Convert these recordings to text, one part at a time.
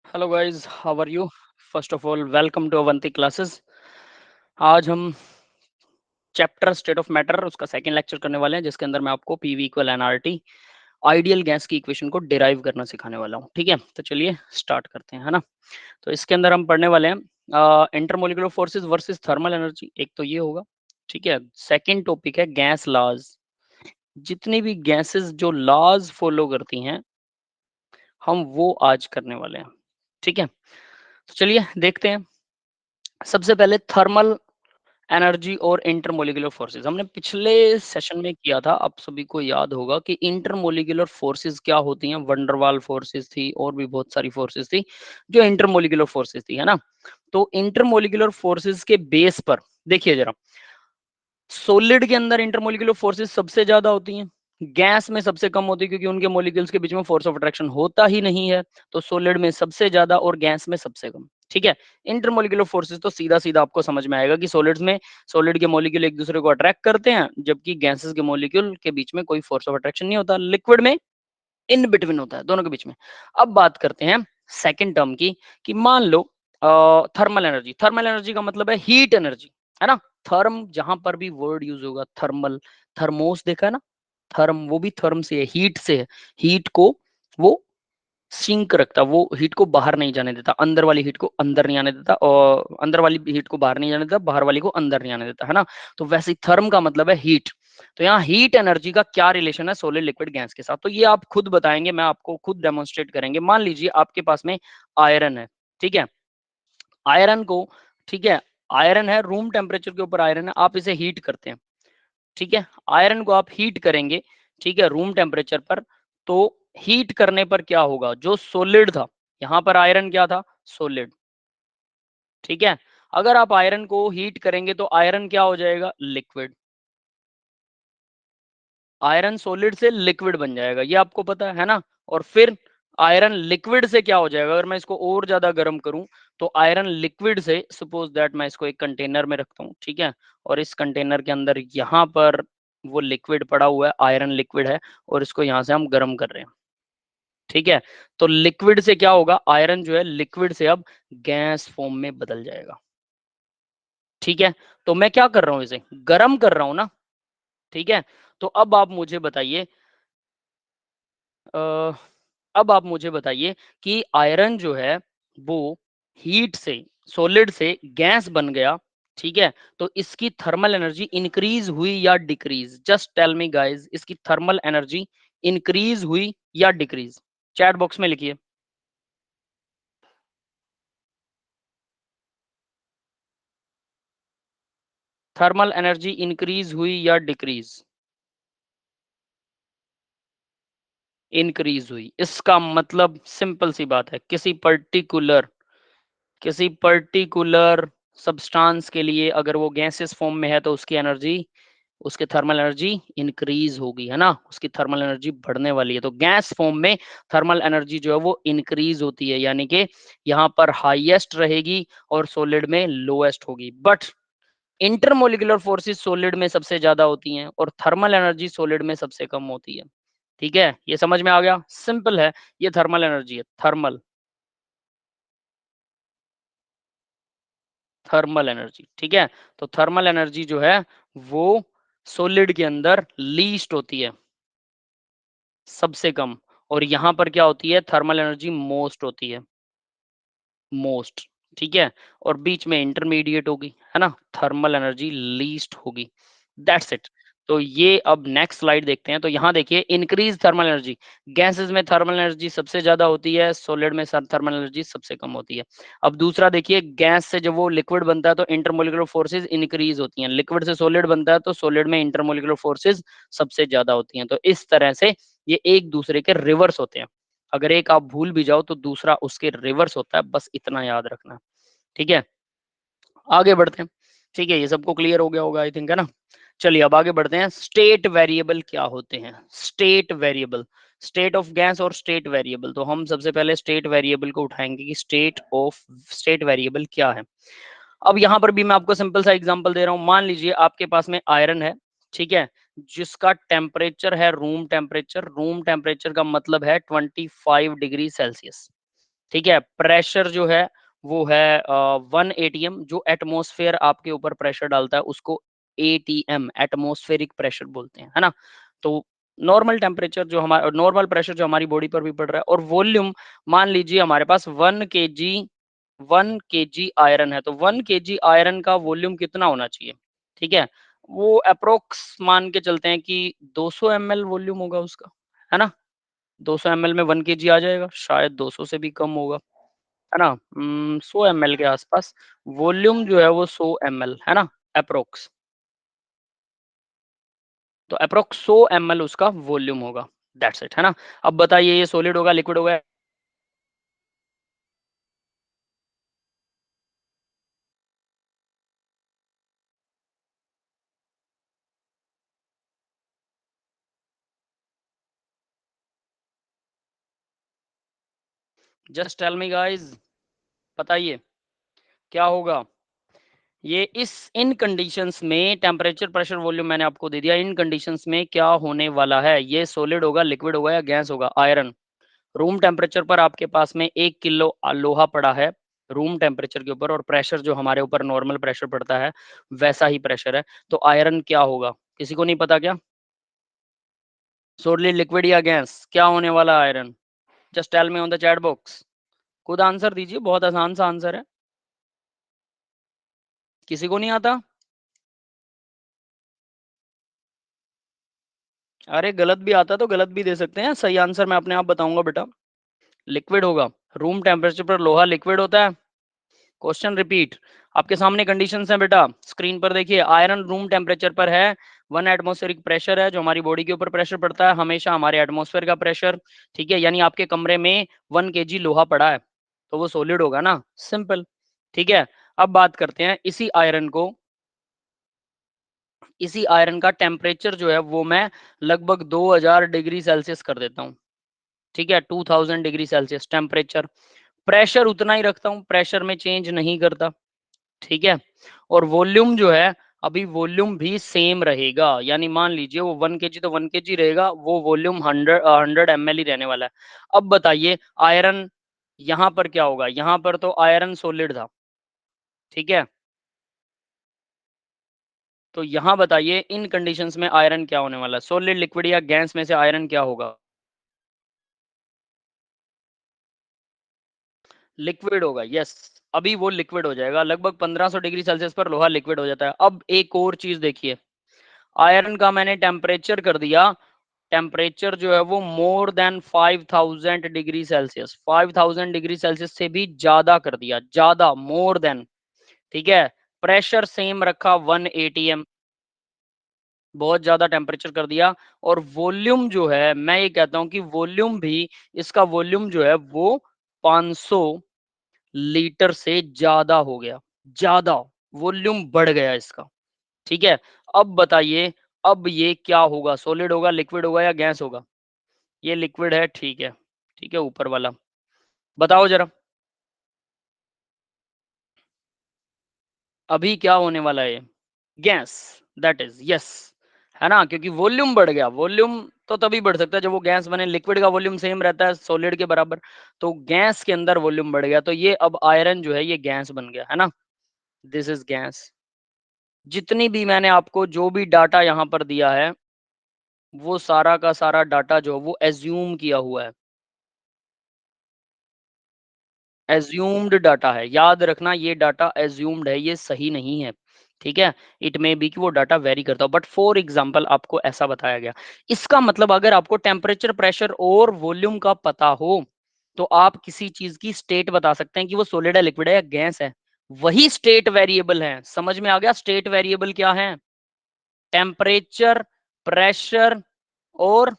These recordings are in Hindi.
Hello guys, how are you? First of all welcome to Avanti classes. आज हम चैप्टर स्टेट ऑफ मैटर उसका सेकंड लेक्चर करने वाले हैं, जिसके अंदर मैं आपको PV equal NRT ideal gas की इक्वेशन को डिराइव करना सिखाने वाला हूँ। ठीक है, तो चलिए स्टार्ट करते हैं, है ना। तो इसके अंदर हम पढ़ने वाले हैं intermolecular forces versus thermal energy. एक तो ये होगा, ठीक है। सेकेंड टॉपिक है गैस लॉज। जितनी भी गैसेस जो लॉज फॉलो करती हैं, हम वो आज करने वाले हैं। ठीक है, तो चलिए देखते हैं। सबसे पहले थर्मल एनर्जी और इंटरमोलिकुलर फोर्सेस हमने पिछले सेशन में किया था। आप सभी को याद होगा कि इंटरमोलिकुलर फोर्सेस क्या होती हैं। वंडरवाल फोर्सेस थी और भी बहुत सारी फोर्सेस थी जो इंटरमोलिकुलर फोर्सेस थी, है ना। तो इंटरमोलिकुलर फोर्सेस के बेस पर देखिए जरा, सोलिड के अंदर इंटरमोलिकुलर फोर्सेस सबसे ज्यादा होती हैं, गैस में सबसे कम होती है, क्योंकि उनके मॉलिक्यूल्स के बीच में फोर्स ऑफ अट्रैक्शन होता ही नहीं है। तो सोलिड में सबसे ज्यादा और गैस में सबसे कम। ठीक है, इंटरमोलिकुलर फोर्सेस तो सीधा सीधा आपको समझ में आएगा कि सोलिड्स में सोलिड के मॉलिक्यूल एक दूसरे को अट्रैक्ट करते हैं, जबकि गैसेस के मॉलिक्यूल के बीच में कोई फोर्स ऑफ अट्रैक्शन नहीं होता। लिक्विड में इन बिटवीन होता है, दोनों के बीच में। अब बात करते हैं सेकेंड टर्म की, कि मान लो थर्मल एनर्जी। थर्मल एनर्जी का मतलब है हीट एनर्जी, है ना। थर्म जहां पर भी वर्ड यूज होगा, थर्मल, थर्मोस देखा है ना, थर्म वो भी थर्म से है, हीट से है। हीट को वो सिंक रखता, वो हीट को बाहर नहीं जाने देता, अंदर वाली हीट को अंदर नहीं आने देता, और अंदर वाली हीट को बाहर नहीं जाने देता, बाहर वाली को अंदर नहीं आने देता, है ना। तो वैसे ही थर्म का मतलब है हीट। तो यहाँ हीट एनर्जी का क्या रिलेशन है सोलिड लिक्विड गैस के साथ, तो ये आप खुद बताएंगे, मैं आपको खुद डेमोन्स्ट्रेट करेंगे। मान लीजिए आपके पास में आयरन है, ठीक है। आयरन को, ठीक है, आयरन है, रूम टेम्परेचर के ऊपर आयरन है, आप इसे हीट करते हैं, ठीक है। आयरन को आप हीट करेंगे, ठीक है, रूम टेम्परेचर पर। तो हीट करने पर क्या होगा, जो सोलिड था, यहां पर आयरन क्या था, सोलिड, ठीक है। अगर आप आयरन को हीट करेंगे तो आयरन क्या हो जाएगा, लिक्विड। आयरन सॉलिड से लिक्विड बन जाएगा, ये आपको पता है ना। और फिर आयरन लिक्विड से क्या हो जाएगा, अगर मैं इसको और ज्यादा गर्म करूं, तो आयरन लिक्विड से, सपोज दैट मैं इसको एक कंटेनर में रखता हूं, ठीक है। और इस कंटेनर के अंदर यहाँ पर वो लिक्विड पड़ा हुआ है, आयरन लिक्विड है, और इसको यहाँ से हम गर्म कर रहे हैं, ठीक है। तो लिक्विड से क्या होगा, आयरन जो है लिक्विड से अब गैस फॉर्म में बदल जाएगा, ठीक है। तो मैं क्या कर रहा हूं, इसे गर्म कर रहा हूं ना, ठीक है। तो अ, अब आप मुझे बताइए कि आयरन जो है वो हीट से, सॉलिड से गैस बन गया, ठीक है। तो इसकी थर्मल एनर्जी इंक्रीज हुई या decrease, just tell me guys, इसकी थर्मल एनर्जी इंक्रीज हुई या डिक्रीज, चैट बॉक्स में लिखिए। थर्मल एनर्जी इंक्रीज हुई या डिक्रीज, इंक्रीज हुई। इसका मतलब सिंपल सी बात है, किसी पर्टिकुलर सब्सटेंस के लिए अगर वो गैसेस फॉर्म में है तो उसकी एनर्जी, उसके थर्मल एनर्जी इंक्रीज होगी, है ना, उसकी थर्मल एनर्जी बढ़ने वाली है। तो गैस फॉर्म में थर्मल एनर्जी जो है वो इंक्रीज होती है, यानी कि यहाँ पर हाईएस्ट रहेगी और सॉलिड में लोएस्ट होगी। बट इंटरमोलिकुलर फोर्सेस सॉलिड में सबसे ज्यादा होती हैं और थर्मल एनर्जी सॉलिड में सबसे कम होती है, ठीक है। ये समझ में आ गया, सिंपल है। ये थर्मल एनर्जी है, थर्मल, थर्मल एनर्जी, ठीक है। तो थर्मल एनर्जी जो है वो सॉलिड के अंदर लीस्ट होती है, सबसे कम। और यहां पर क्या होती है, थर्मल एनर्जी मोस्ट होती है, मोस्ट, ठीक है। और बीच में इंटरमीडिएट होगी, है ना, थर्मल एनर्जी लीस्ट होगी। That's it. तो ये अब नेक्स्ट स्लाइड देखते हैं। तो यहाँ देखिए, इंक्रीज थर्मल एनर्जी, गैसेस में थर्मल एनर्जी सबसे ज्यादा होती है, सॉलिड में थर्मल एनर्जी सबसे कम होती है। अब दूसरा देखिए, गैस से जब वो लिक्विड बनता है तो इंटरमोलिकुलर फोर्सेज इंक्रीज होती हैं, लिक्विड से सॉलिड बनता है तो सॉलिड में इंटरमोलिकुलर फोर्सेज सबसे ज्यादा होती हैं। तो इस तरह से ये एक दूसरे के रिवर्स होते हैं। अगर एक आप भूल भी जाओ तो दूसरा उसके रिवर्स होता है, बस इतना याद रखना, ठीक है। आगे बढ़ते हैं, ठीक है, ये सबको क्लियर हो गया होगा आई थिंक, है ना। चलिए अब आगे बढ़ते हैं। स्टेट वेरिएबल क्या होते हैं, state variable, state of gas और स्टेट वेरिएबल। तो हम सबसे पहले स्टेट वेरिएबल को उठाएंगे कि स्टेट वेरिएबल क्या है। अब यहाँ पर भी मैं आपको सिंपल सा एग्जांपल दे रहा हूँ। मान लीजिए आपके पास में आयरन है, ठीक है, जिसका टेम्परेचर है रूम टेम्परेचर, रूम टेम्परेचर का मतलब है 25 डिग्री सेल्सियस, ठीक है। प्रेशर जो है वो है 1 एटीएम, जो एटमॉस्फेयर आपके ऊपर प्रेशर डालता है उसको एटीएम एटमॉस्फेरिक प्रेशर बोलते हैं, है ना। तो नॉर्मल टेम्परेचर जो हमारा नॉर्मल प्रेशर जो हमारी बॉडी पर भी पड़ रहा है, और वॉल्यूम मान लीजिए हमारे पास 1 केजी आयरन है, तो 1 केजी आयरन का वॉल्यूम कितना होना चाहिए, ठीक है। वो अप्रोक्स मान के चलते हैं कि 200 ml वॉल्यूम होगा उसका, है ना। 200 ml में 1 केजी आ जाएगा, शायद 200 से भी कम होगा, है ना। 100 ml के आसपास वॉल्यूम जो है वो 100 ml है ना, अप्रोक्स। तो अप्रोक्स 100 ml उसका वॉल्यूम होगा, दैट्स इट, है ना। अब बताइए ये सॉलिड होगा, लिक्विड होगा? जस्ट टेल मी गाइस, बताइए क्या होगा। ये इस इन कंडीशंस में टेम्परेचर प्रेशर वॉल्यूम मैंने आपको दे दिया, इन कंडीशंस में क्या होने वाला है, ये सॉलिड होगा, लिक्विड होगा या गैस होगा? आयरन। रूम टेम्परेचर पर आपके पास में 1 किलो लोहा पड़ा है रूम टेम्परेचर के ऊपर, और प्रेशर जो हमारे ऊपर नॉर्मल प्रेशर पड़ता है वैसा ही प्रेशर है, तो आयरन क्या होगा? किसी को नहीं पता क्या? सॉलिड, लिक्विड या गैस, क्या होने वाला आयरन? Just tell me on the chat box. खुद आंसर दीजिए, बहुत आसान सा आंसर है। किसी को नहीं आता? अरे गलत भी आता तो गलत भी दे सकते हैं, सही आंसर मैं अपने आप बताऊंगा बेटा। लिक्विड होगा। रूम टेम्परेचर पर लोहा लिक्विड होता है। क्वेश्चन रिपीट, आपके सामने कंडीशंस हैं बेटा, स्क्रीन पर देखिए। आयरन रूम टेम्परेचर पर है, 1 एटमॉस्फेरिक प्रेशर है, जो हमारी बॉडी के ऊपर प्रेशर पड़ता है हमेशा हमारे एटमॉस्फेयर का प्रेशर, ठीक है। यानी आपके कमरे में 1 केजी लोहा पड़ा है, तो वो सॉलिड होगा ना, सिंपल, ठीक है। अब बात करते हैं इसी आयरन का टेम्परेचर जो है वो मैं लगभग 2000 डिग्री सेल्सियस कर देता हूँ, ठीक है। 2000 डिग्री सेल्सियस टेम्परेचर। प्रेशर उतना ही रखता हूँ, प्रेशर में चेंज नहीं करता, ठीक है। और वॉल्यूम जो है, अभी वॉल्यूम भी सेम रहेगा, यानी मान लीजिए वो 1 केजी तो 1 केजी रहेगा, वो वॉल्यूम 100 ml ही रहने वाला है। अब बताइए आयरन यहाँ पर क्या होगा, यहाँ पर तो आयरन सॉलिड था, ठीक है। तो यहाँ बताइए इन कंडीशंस में आयरन क्या होने वाला है, सॉलिड, लिक्विड या गैस में से आयरन क्या होगा? लिक्विड होगा, यस। अभी वो लिक्विड हो जाएगा, लगभग 1500 डिग्री सेल्सियस पर लोहा लिक्विड हो जाता है। अब एक और चीज देखिए, आयरन का मैंने टेम्परेचर कर दिया, टेम्परेचर जो है वो more than 5000 degree Celsius, 5000 degree Celsius से भी ज्यादा कर दिया, ज्यादा, मोर देन, ठीक है। प्रेशर सेम रखा 1 एटीएम, बहुत ज्यादा टेम्परेचर कर दिया। और वॉल्यूम जो है, मैं ये कहता हूं कि वॉल्यूम भी, इसका वॉल्यूम जो है वो 500 लीटर से ज्यादा हो गया, ज्यादा वॉल्यूम बढ़ गया इसका, ठीक है। अब बताइए, अब ये क्या होगा, सॉलिड होगा, लिक्विड होगा या गैस होगा? ये लिक्विड है, ठीक है, ठीक है, ऊपर वाला बताओ जरा, अभी क्या होने वाला है? गैस, दैट इज यस, है ना, क्योंकि वॉल्यूम बढ़ गया। वॉल्यूम तो तभी बढ़ सकता है जब वो गैस बने, लिक्विड का वॉल्यूम सेम रहता है सॉलिड के बराबर, तो गैस के अंदर वॉल्यूम बढ़ गया, तो ये अब आयरन जो है ये गैस बन गया, है ना। This is gas. जितनी भी मैंने आपको जो भी डाटा यहाँ पर दिया है, वो सारा का सारा डाटा जो वो एज्यूम किया हुआ है, एज्यूम्ड डाटा है, याद रखना ये डाटा एज्यूम्ड है, ये सही नहीं है, ठीक है। इट मे बी कि वो डाटा वेरी करता हो, बट फॉर एग्जांपल आपको ऐसा बताया गया। इसका मतलब अगर आपको टेम्परेचर, प्रेशर और वॉल्यूम का पता हो, तो आप किसी चीज की स्टेट बता सकते हैं कि वो सॉलिड है, लिक्विड है या गैस है। वही स्टेट वेरिएबल है, समझ में आ गया? स्टेट वेरिएबल क्या है? टेम्परेचर, प्रेशर और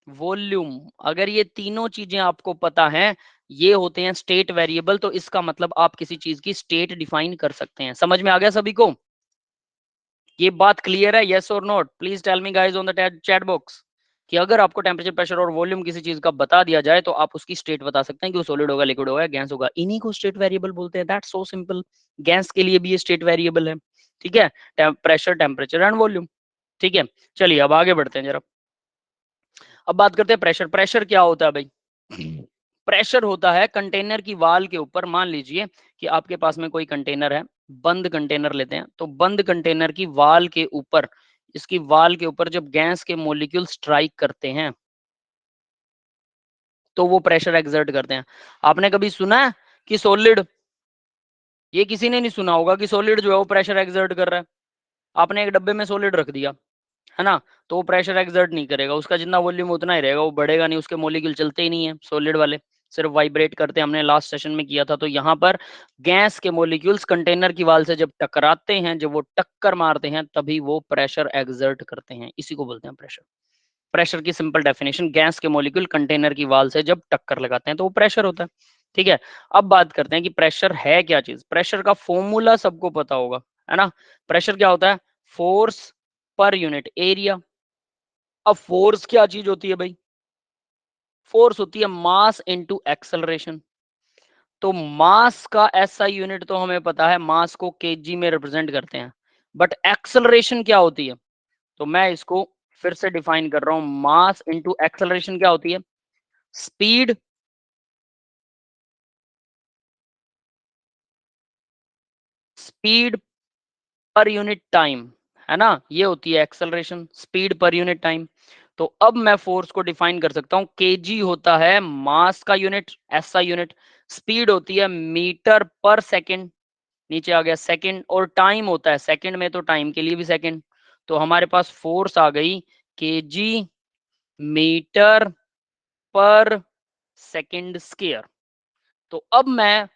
वॉल्यूम। अगर ये तीनों चीजें आपको पता हैं, ये होते हैं स्टेट वेरिएबल, तो इसका मतलब आप किसी चीज की स्टेट डिफाइन कर सकते हैं। समझ में आ गया सभी को? ये बात क्लियर है? Yes or not, please tell me guys on the chat box, कि अगर आपको टेम्परेचर, प्रेशर और वॉल्यूम किसी चीज का बता दिया जाए, तो आप उसकी स्टेट बता सकते हैं कि वो सॉलिड होगा, लिक्विड होगा, गैस होगा। इन्हीं को स्टेट वेरिएबल बोलते हैं, दैट्स सो सिंपल। गैस के लिए भी ये स्टेट वेरिएबल है, ठीक है। प्रेशर, टेम्परेचर एंड वॉल्यूम, ठीक है। चलिए अब आगे बढ़ते हैं जरा। अब बात करते हैं प्रेशर। प्रेशर क्या होता है भाई? प्रेशर होता है कंटेनर की वाल के ऊपर। मान लीजिए कि आपके पास में कोई कंटेनर है, बंद कंटेनर लेते हैं, तो बंद कंटेनर की वाल के ऊपर, इसकी वाल के ऊपर जब गैस के मॉलिक्यूल स्ट्राइक करते हैं तो वो प्रेशर एक्सर्ट करते हैं। आपने कभी सुना है कि सॉलिड, ये किसी ने नहीं सुना होगा कि सॉलिड जो है वो प्रेशर एक्सर्ट कर रहा है। आपने एक डब्बे में सॉलिड रख दिया, है ना, तो वो प्रेशर एक्सर्ट नहीं करेगा, उसका जितना वॉल्यूम उतना ही रहेगा, वो बढ़ेगा नहीं, उसके मॉलिक्यूल चलते ही नहीं है सॉलिड वाले, सिर्फ वाइब्रेट करते हैं। हमने लास्ट सेशन में किया था। तो यहाँ पर गैस के मॉलिक्यूल्स कंटेनर की वाल से जब टकराते हैं, जब वो टक्कर मारते हैं, तभी वो प्रेशर एक्सर्ट करते हैं। इसी को बोलते हैं प्रेशर। प्रेशर की सिंपल डेफिनेशन, गैस के मॉलिक्यूल कंटेनर की वाल से जब टक्कर लगाते हैं तो वो प्रेशर होता है। ठीक है, अब बात करते हैं कि प्रेशर है क्या चीज। प्रेशर का फॉर्मूला सबको पता होगा, है ना। प्रेशर क्या होता है? Force per unit area. अब फोर्स क्या चीज होती है भाई? फोर्स होती है मास इनटू एक्सेलरेशन। तो मास का एसआई यूनिट तो हमें पता है, मास को केजी में रिप्रेजेंट करते हैं, बट एक्सेलरेशन क्या होती है? तो मैं इसको फिर से डिफाइन कर रहा हूं, मास इनटू एक्सेलरेशन क्या होती है? Speed speed per unit time, है ना, ये होती है acceleration, speed per unit time. तो अब मैं फोर्स को डिफाइन कर सकता हूं, केजी होता है मास का यूनिट, एसआई यूनिट, स्पीड होती है मीटर पर सेकंड, नीचे आ गया सेकंड, और टाइम होता है सेकंड में, तो टाइम के लिए भी सेकंड। तो हमारे पास फोर्स आ गई केजी मीटर पर सेकंड स्क्वायर। तो अब मैं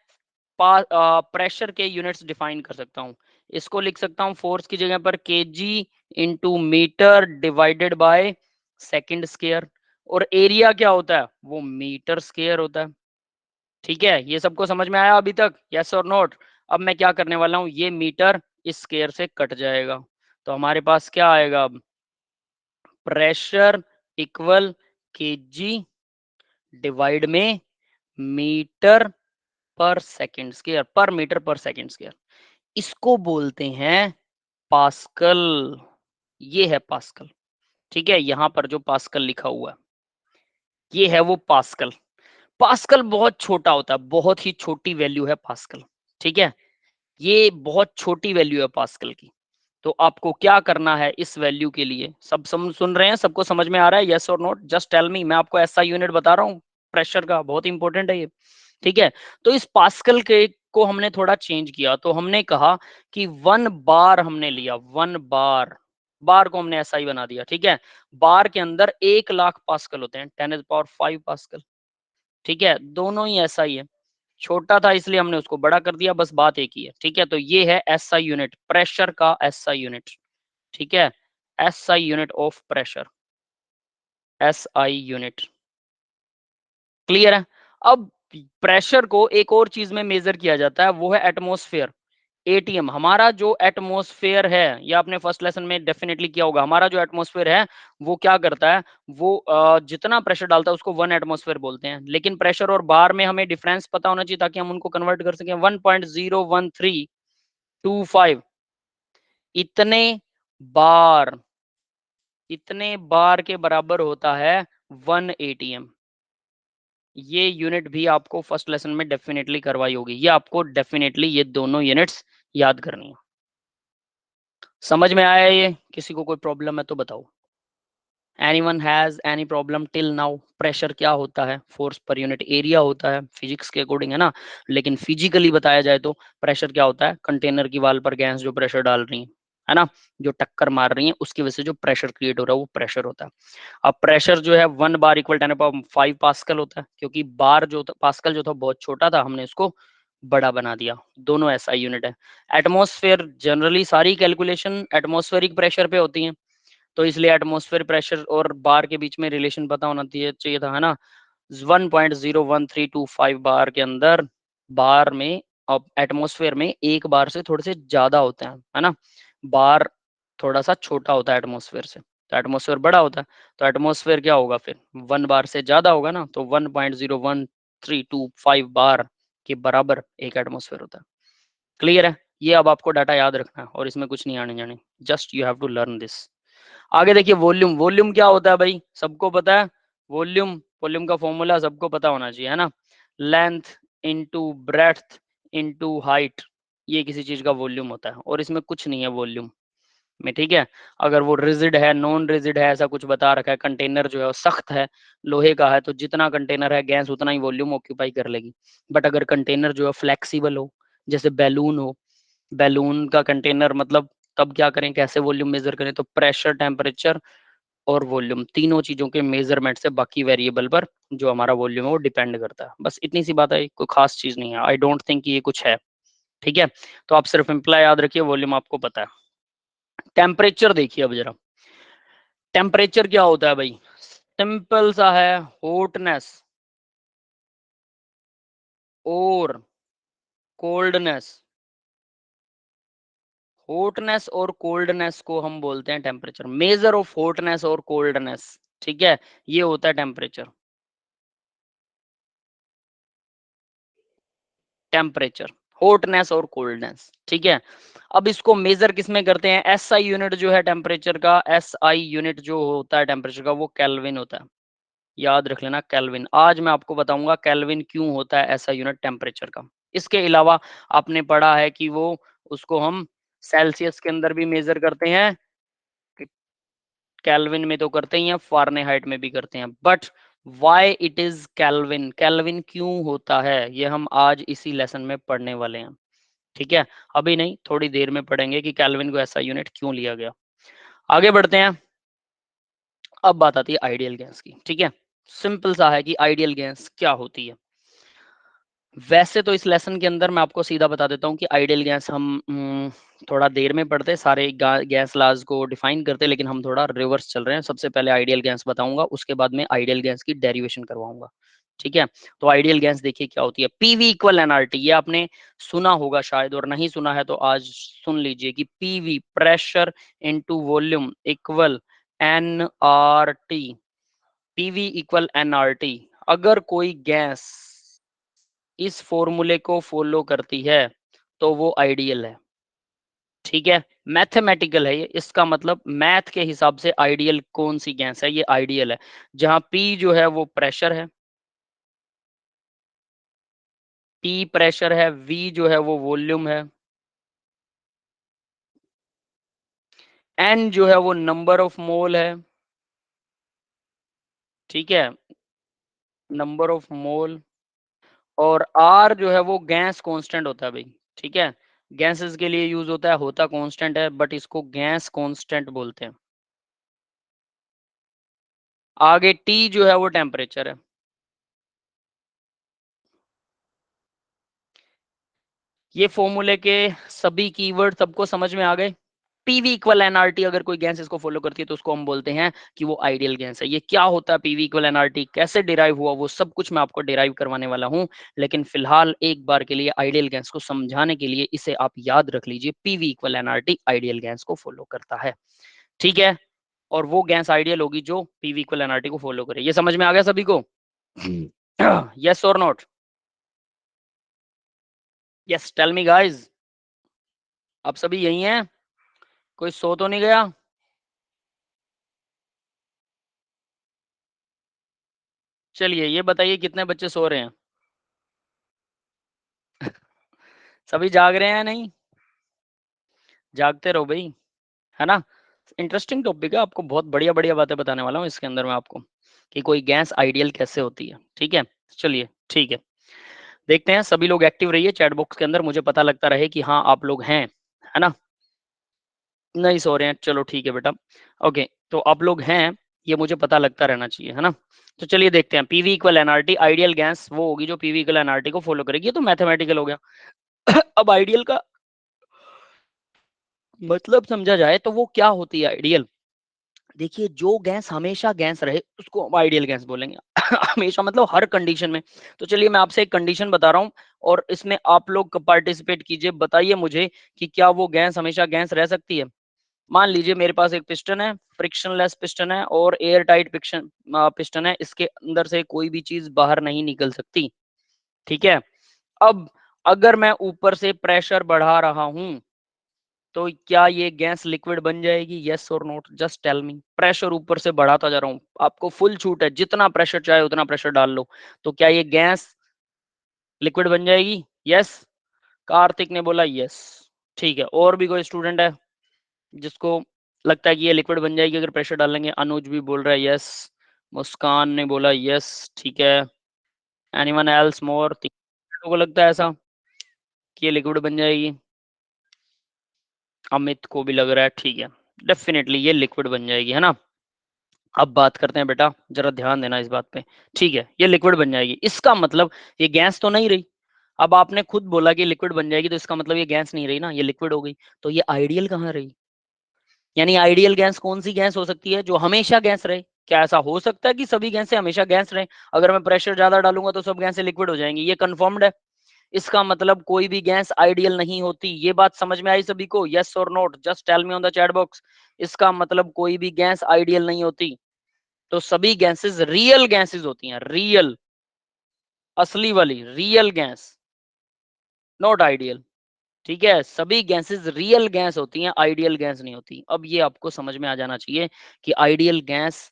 प्रेशर के यूनिट्स डिफाइन कर सकता हूं। इसको लिख सकता हूं फोर्स की जगह पर kg into metre divided by second square, और एरिया क्या होता है? वो मीटर स्क्वायर होता है। ठीक है, ये सबको समझ में आया अभी तक? Yes or note? अब मैं क्या करने वाला हूं, ये मीटर इस स्क्वायर से कट जाएगा, तो हमारे पास क्या आएगा अब? प्रेशर इक्वल केजी डिवाइड में मीटर पर सेकंड स्क्वायर, पर मीटर पर सेकंड स्क्वायर। इसको बोलते हैं पास्कल। ये है पास्कल। ठीक है, यहां पर जो पास्कल लिखा हुआ है, ये है वो पास्कल। पास्कल बहुत छोटा होता है, बहुत ही छोटी वैल्यू है पास्कल। ठीक है, ये बहुत छोटी वैल्यू है पास्कल की। तो आपको क्या करना है इस वैल्यू के लिए? सब सुन रहे हैं? सबको समझ में आ रहा है? Yes or not? Just tell मी। मैं आपको ऐसा यूनिट बता रहा हूँ प्रेशर का, बहुत इंपॉर्टेंट है ये। ठीक है, तो इस पास्कल के को हमने थोड़ा चेंज किया, तो हमने कहा कि 1 बार हमने लिया, 1 बार, बार को हमने ऐसा ही बना दिया। ठीक है, बार के अंदर 1 लाख पास्कल होते हैं, 10⁵ पास्कल। ठीक है, दोनों ही ऐसा ही है, छोटा था इसलिए हमने उसको बड़ा कर दिया, बस बात एक ही है। ठीक है, तो ये है एसआई यूनिट, प्रेशर का एसआई यूनिट। ठीक है, SI unit of pressure, SI unit. Clear है? अब प्रेशर को एक और चीज में मेजर किया जाता है, वो है एटमॉस्फेयर, एटीएम। हमारा जो एटमॉस्फेयर है, ये आपने फर्स्ट लेसन में डेफिनेटली किया होगा, हमारा जो एटमॉस्फेयर है वो क्या करता है? वो जितना प्रेशर डालता है उसको 1 एटमॉस्फेयर बोलते हैं। लेकिन प्रेशर और बार में हमें डिफरेंस पता होना चाहिए ताकि हम उनको कन्वर्ट कर सकें। 1.01325 इतने बार, इतने बार के बराबर होता है 1 एटीएम। ये यूनिट भी आपको फर्स्ट लेसन में डेफिनेटली करवाई होगी, ये आपको डेफिनेटली ये दोनों यूनिट्स याद करनी है। समझ में आया ये? किसी को कोई प्रॉब्लम है तो बताओ। Anyone has any problem till now? Pressure क्या होता है? फोर्स पर यूनिट एरिया होता है फिजिक्स के अकॉर्डिंग, है ना। लेकिन फिजिकली बताया जाए तो प्रेशर क्या होता है? कंटेनर की वाल पर गैस जो प्रेशर डाल रही है ना, जो टक्कर मार रही है, उसकी वजह से जो प्रेशर क्रिएट हो रहा है वो प्रेशर होता है। अब प्रेशर जो है 1 बार इक्वल 10⁵ पास्कल होता है, क्योंकि बार जो था, पास्कल जो था बहुत छोटा था, हमने इसको बड़ा बना दिया। दोनों एसआई यूनिट है। एटमॉस्फेयर, जनरली सारी कैलकुलेशन एटमॉस्फेरिक प्रेशर पे होती है, तो इसलिए एटमॉस्फेयर प्रेशर और बार के बीच में रिलेशन पता होना चाहिए था, है ना। 1.01325 बार के अंदर, बार में, अब एटमॉस्फेयर में 1 बार से थोड़े से ज्यादा होते हैं, है ना। बार थोड़ा सा छोटा होता है एटमॉस्फेयर से, तो एटमॉस्फेयर बड़ा होता है, तो एटमॉस्फेयर क्या होगा फिर? 1 बार से ज्यादा होगा ना, तो 1.01325 बार के बराबर एक एटमॉस्फेयर होता है। क्लियर है? ये अब आपको डाटा याद रखना है और इसमें कुछ नहीं आने जाने, just you have to learn this. आगे देखिए, वॉल्यूम। वॉल्यूम क्या होता है भाई? सबको पता है वॉल्यूम, वॉल्यूम का फॉर्मूला सबको पता होना चाहिए, है ना। Length into breadth into height, ये किसी चीज का वॉल्यूम होता है और इसमें कुछ नहीं है वॉल्यूम में, ठीक है। अगर वो रिजिड है, नॉन रिजिड है, ऐसा कुछ बता रखा है, कंटेनर जो है वो सख्त है, लोहे का है, तो जितना कंटेनर है गैस उतना ही वॉल्यूम ऑक्यूपाई कर लेगी। बट अगर कंटेनर जो है फ्लेक्सिबल हो, जैसे बैलून हो, बैलून का कंटेनर, मतलब तब क्या करें, कैसे वॉल्यूम मेजर करें, तो प्रेशर, टेम्परेचर और वॉल्यूम, तीनों चीजों के मेजरमेंट से बाकी वेरिएबल पर जो हमारा वॉल्यूम है वो डिपेंड करता है। बस इतनी सी बात है, कोई खास चीज नहीं है। आई डोंट थिंक ये कुछ है, ठीक है। तो आप सिर्फ इम्प्लाई याद रखिए, वॉल्यूम आपको पता है। टेम्परेचर देखिए अब जरा, टेम्परेचर क्या होता है भाई, सिंपल सा है, हॉटनेस और कोल्डनेस। हॉटनेस और कोल्डनेस को हम बोलते हैं टेम्परेचर, मेजर ऑफ हॉटनेस और कोल्डनेस, ठीक है, ये होता है टेम्परेचर। टेम्परेचर, हॉटनेस और कोल्डनेस, ठीक है। अब इसको मेजर किसमें करते हैं, एसआई यूनिट जो है टेम्परेचर का, एसआई यूनिट जो होता है टेम्परेचर का, वो केल्विन होता है। याद रख लेना केल्विन। आज मैं आपको बताऊंगा केल्विन क्यों होता है ऐसा यूनिट टेम्परेचर का। इसके अलावा आपने पढ़ा है कि वो, उसको हम सेल्सियस के अंदर भी मेजर करते हैं, केल्विन में तो करते ही हैं, फारेनहाइट में भी करते हैं। But why it is kelvin, kelvin क्यों होता है, ये हम आज इसी लेसन में पढ़ने वाले हैं, ठीक है। अभी नहीं, थोड़ी देर में पढ़ेंगे कि केल्विन को ऐसा यूनिट क्यों लिया गया। आगे बढ़ते हैं। अब बात आती है आइडियल गैस की, ठीक है। सिंपल सा है कि आइडियल गैस क्या होती है। वैसे तो इस लेसन के अंदर मैं आपको सीधा बता देता हूँ कि आइडियल गैस हम थोड़ा देर में पढ़ते हैं, सारे गैस लाज को डिफाइन करते हैं, लेकिन हम थोड़ा रिवर्स चल रहे हैं। सबसे पहले आइडियल गैस बताऊंगा, उसके बाद में आइडियल गैस की डेरिवेशन करवाऊंगा, ठीक है। तो आइडियल गैस देखिए क्या होती है, पीवी इक्वल एनआरटी, ये आपने सुना होगा शायद, और नहीं सुना है तो आज सुन लीजिए कि PV, pressure into volume equal NRT, PV equal NRT. अगर कोई गैस इस फॉर्मूले को फॉलो करती है तो वो आइडियल है, ठीक है। मैथमेटिकल है ये, इसका मतलब मैथ के हिसाब से आइडियल कौन सी गैस है, ये आइडियल है। जहां पी जो है वो प्रेशर है, टी प्रेशर है, वी जो है वो वॉल्यूम है, एन जो है वो नंबर ऑफ मोल है, ठीक है, नंबर ऑफ मोल, और आर जो है वो गैस कांस्टेंट होता है भाई, ठीक है। गैसेस के लिए यूज होता है, होता कांस्टेंट है, बट इसको गैस कांस्टेंट बोलते हैं। आगे टी जो है वो टेम्परेचर है। ये फॉर्मूले के सभी कीवर्ड सबको समझ में आ गए। पीवी इक्वल एनआरटी, अगर कोई गैस इसको फॉलो करती है तो उसको हम बोलते हैं कि वो आइडियल गैस है। ये क्या होता है पीवी इक्वल एनआरटी, कैसे डिराइव हुआ, वो सब कुछ मैं आपको डिराइव करवाने वाला हूं। लेकिन फिलहाल एक बार के लिए आइडियल गैस को समझाने के लिए इसे आप याद रख लीजिए, PV equal NRT ideal gas को फॉलो करता है, ठीक है। और वो गैस आइडियल होगी जो पीवी इक्वल एनआरटी को फॉलो करे। ये समझ में आ गया सभी को? Yes or not? Yes, tell me guys. आप सभी यही हैं? कोई सो तो नहीं गया? चलिए ये बताइए कितने बच्चे सो रहे हैं? सभी जाग रहे हैं नहीं? जागते रहो भाई, है ना। इंटरेस्टिंग टॉपिक है, आपको बहुत बढ़िया बढ़िया बातें बताने वाला हूँ इसके अंदर मैं आपको, कि कोई गैस आइडियल कैसे होती है, ठीक है। चलिए ठीक है, देखते हैं। सभी लोग एक्टिव रहिए चैट बॉक्स के अंदर, मुझे पता लगता रहे कि हाँ आप लोग हैं, है ना। नहीं सो रहे हैं, चलो ठीक है बेटा। ओके, तो आप लोग हैं, ये मुझे पता लगता रहना चाहिए, है ना। तो चलिए देखते हैं, PV equal NRT, ideal gas वो होगी जो पीवी इक्वल एनआरटी को फॉलो करेगी। ये तो मैथमेटिकल हो गया। अब आइडियल का मतलब समझा जाए तो वो क्या होती है आइडियल। देखिए, जो गैस हमेशा गैस रहे उसको हम आइडियल गैस बोलेंगे। हमेशा मतलब हर कंडीशन में। तो चलिए मैं आपसे एक कंडीशन बता रहा हूँ और इसमें आप लोग पार्टिसिपेट कीजिए, बताइए मुझे कि क्या वो गैस हमेशा गैस रह सकती है। मान लीजिए मेरे पास एक पिस्टन है, फ्रिक्शनलेस पिस्टन है और एयर टाइट पिस्टन है, इसके अंदर से कोई भी चीज बाहर नहीं निकल सकती, ठीक है। अब अगर मैं ऊपर से प्रेशर बढ़ा रहा हूं तो क्या ये गैस लिक्विड बन जाएगी, yes or not, just tell me. Pressure ऊपर से बढ़ाता जा रहा हूँ, आपको फुल छूट है, जितना प्रेशर चाहे उतना प्रेशर डाल लो, तो क्या ये गैस लिक्विड बन जाएगी? यस। कार्तिक ने बोला यस। ठीक है, और भी कोई स्टूडेंट है जिसको लगता है कि ये लिक्विड बन जाएगी अगर प्रेशर डालेंगे? अनुज भी बोल रहा है यस। मुस्कान ने बोला यस। ठीक है, एनीवन एल्स मोर? तीन को लगता है ऐसा कि ये लिक्विड बन जाएगी? अमित को भी लग रहा है। ठीक है, डेफिनेटली ये लिक्विड बन जाएगी, है ना। अब बात करते हैं बेटा, जरा ध्यान देना इस बात पे। ठीक है, ये लिक्विड बन जाएगी, इसका मतलब ये गैस तो नहीं रही। अब आपने खुद बोला कि लिक्विड बन जाएगी, तो इसका मतलब ये गैस नहीं रही ना, ये लिक्विड हो गई। तो ये आइडियल कहाँ रही? यानी आइडियल गैस कौन सी गैस हो सकती है? जो हमेशा गैस रहे। क्या ऐसा हो सकता है कि सभी गैसें हमेशा गैस रहे? अगर मैं प्रेशर ज्यादा डालूंगा तो सब गैसें लिक्विड हो जाएंगी, ये कंफर्म्ड है। इसका मतलब कोई भी गैस आइडियल नहीं होती। ये बात समझ में आई सभी को? Yes or not, just tell me on the chat box. इसका मतलब कोई भी गैस आइडियल नहीं होती। तो सभी गैसेस रियल गैसेस होती हैं, रियल, असली वाली रियल गैस, नॉट आइडियल। ठीक है, सभी गैसेस रियल गैस होती हैं, आइडियल गैस नहीं होती। अब ये आपको समझ में आ जाना चाहिए कि आइडियल गैस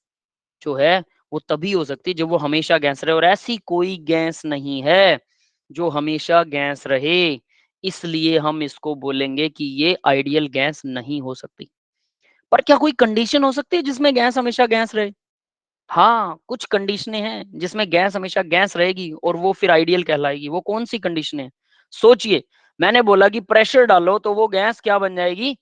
जो है वो तभी हो सकती है जब वो हमेशा गैस रहे, और ऐसी कोई गैस नहीं है जो हमेशा गैस रहे। इसलिए हम इसको बोलेंगे कि ये आइडियल गैस नहीं हो सकती। पर क्या कोई कंडीशन हो सकती है जिसमें गैस हमेशा गैस रहे? हाँ, कुछ कंडीशनें हैं जिसमें गैस हमेशा गैस रहेगी और वो फिर आइडियल कहलाएगी। वो कौन सी कंडीशन है? सोचिए, मैंने बोला कि प्रेशर डालो तो वो गैस क्या बन जाएगी?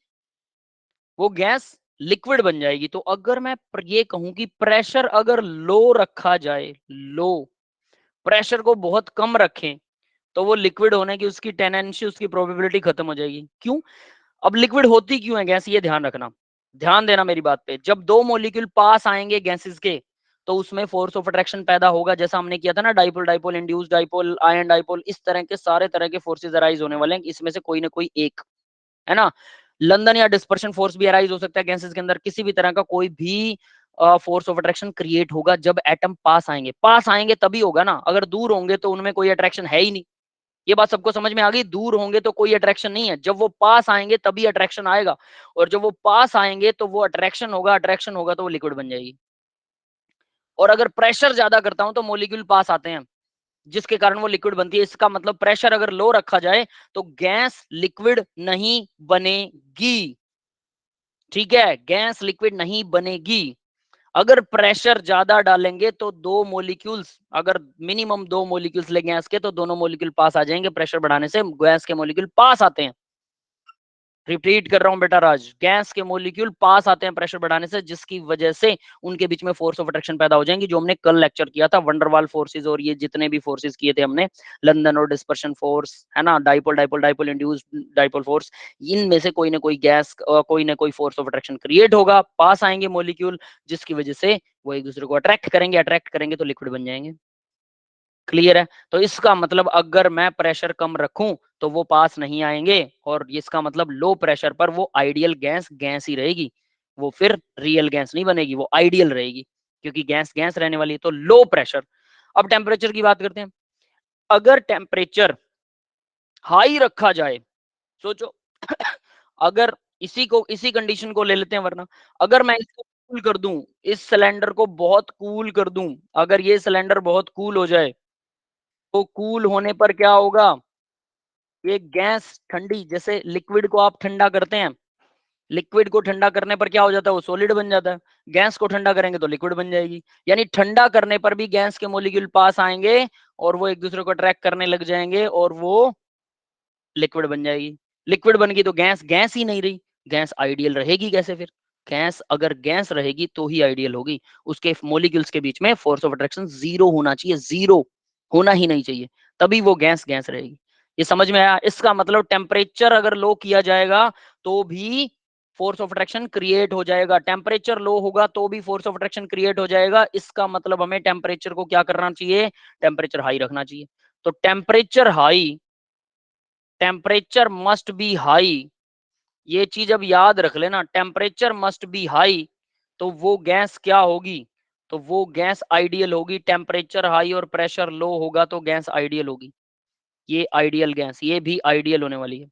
वो गैस लिक्विड बन जाएगी। तो अगर मैं ये कहूं कि प्रेशर अगर लो रखा जाए, लो, प्रेशर को बहुत कम रखें, तो वो लिक्विड होने की उसकी टेंडेंसी, उसकी प्रोबेबिलिटी खत्म हो जाएगी। क्यों? अब लिक्विड होती क्यों है गैस, ये ध्यान रखना। ध्यान देना मेरी बात पे। जब दो मॉलिक्यूल पास आएंगे गैसेस के, तो उसमें फोर्स ऑफ अट्रैक्शन पैदा होगा, जैसा हमने किया था ना, dipole dipole, induce dipole, ion dipole, इस तरह के सारे तरह के फोर्सेज अराइज होने वाले हैं, इसमें से कोई ना कोई एक, है ना। लंदन या डिस्पर्शन फोर्स भी अराइज हो सकता है गैसेस के अंदर, किसी भी तरह का कोई भी फोर्स ऑफ अट्रैक्शन क्रिएट होगा जब एटम पास आएंगे। पास आएंगे तभी होगा ना, अगर दूर होंगे तो उनमें कोई अट्रैक्शन है ही नहीं। ये बात सबको समझ में आ गई? दूर होंगे तो कोई अट्रैक्शन नहीं है, जब वो पास आएंगे तभी अट्रैक्शन आएगा, और जब वो पास आएंगे तो वो अट्रैक्शन होगा, अट्रैक्शन होगा तो वो लिक्विड बन जाएगी। और अगर प्रेशर ज्यादा करता हूं तो मॉलिक्यूल पास आते हैं, जिसके कारण वो लिक्विड बनती है। इसका मतलब प्रेशर अगर लो रखा जाए तो गैस लिक्विड नहीं बनेगी। ठीक है, गैस लिक्विड नहीं बनेगी। अगर प्रेशर ज्यादा डालेंगे तो दो मॉलिक्यूल्स, अगर मिनिमम दो मॉलिक्यूल्स ले गैस के, तो दोनों मॉलिक्यूल पास आ जाएंगे। प्रेशर बढ़ाने से गैस के मॉलिक्यूल पास आते हैं। रिपीट कर रहा हूं बेटा राज, गैस के मॉलिक्यूल पास आते हैं प्रेशर बढ़ाने से, जिसकी वजह से उनके बीच में फोर्स ऑफ अट्रैक्शन पैदा हो जाएंगी, जो हमने कल लेक्चर किया था, वंडरवाल फोर्सेस और ये जितने भी फोर्सेस किए थे हमने, लंदन और डिस्पर्शन फोर्स, है ना, dipole dipole dipole induce dipole force. इनमें से कोई ना कोई गैस, कोई ना कोई फोर्स ऑफ अट्रैक्शन क्रिएट होगा, पास आएंगे मॉलिक्यूल, जिसकी वजह से वो एक दूसरे को अट्रैक्ट करेंगे, अट्रैक्ट करेंगे तो लिक्विड बन जाएंगे। क्लियर है? तो इसका मतलब अगर मैं प्रेशर कम रखूं तो वो पास नहीं आएंगे, और इसका मतलब लो प्रेशर पर वो आइडियल गैस गैस ही रहेगी, वो फिर रियल गैस नहीं बनेगी, वो आइडियल रहेगी, क्योंकि गैस गैस रहने वाली है। तो लो प्रेशर। अब टेम्परेचर की बात करते हैं। अगर टेम्परेचर हाई रखा जाए, सोचो, अगर इसी कंडीशन को ले लेते हैं, वरना अगर मैं इसको कूल कर दूं, इस सिलेंडर को बहुत कूल कर दूं, अगर ये सिलेंडर बहुत कूल हो जाए, तो कूल होने पर क्या होगा? ये गैस ठंडी, जैसे लिक्विड को आप ठंडा करते हैं, लिक्विड को ठंडा करने पर क्या हो जाता है? वो सॉलिड बन जाता है। गैस को ठंडा करेंगे तो लिक्विड बन जाएगी। यानी ठंडा करने पर भी गैस के मॉलिक्यूल पास आएंगे और वो एक दूसरे को अट्रैक्ट करने लग जाएंगे और वो लिक्विड बन जाएगी। लिक्विड बन गई तो गैस गैस ही नहीं रही, गैस आइडियल रहेगी कैसे फिर? गैस अगर गैस रहेगी तो ही आइडियल होगी। उसके मॉलिक्यूल्स के बीच में फोर्स ऑफ अट्रैक्शन जीरो होना चाहिए, जीरो होना ही नहीं चाहिए, तभी वो गैस गैस रहेगी। ये समझ में आया? इसका मतलब टेम्परेचर अगर लो किया जाएगा तो भी फोर्स ऑफ अट्रैक्शन क्रिएट हो जाएगा, टेम्परेचर लो होगा तो भी फोर्स ऑफ अट्रैक्शन क्रिएट हो जाएगा। इसका मतलब हमें टेम्परेचर को क्या करना चाहिए? टेम्परेचर हाई रखना चाहिए। तो temperature high, temperature must be high, ये चीज अब याद रख लेना, टेम्परेचर मस्ट बी हाई। तो वो गैस क्या होगी? तो वो गैस आइडियल होगी। टेम्परेचर हाई और प्रेशर लो होगा तो गैस आइडियल होगी। ये आइडियल गैस, ये भी आइडियल होने वाली है।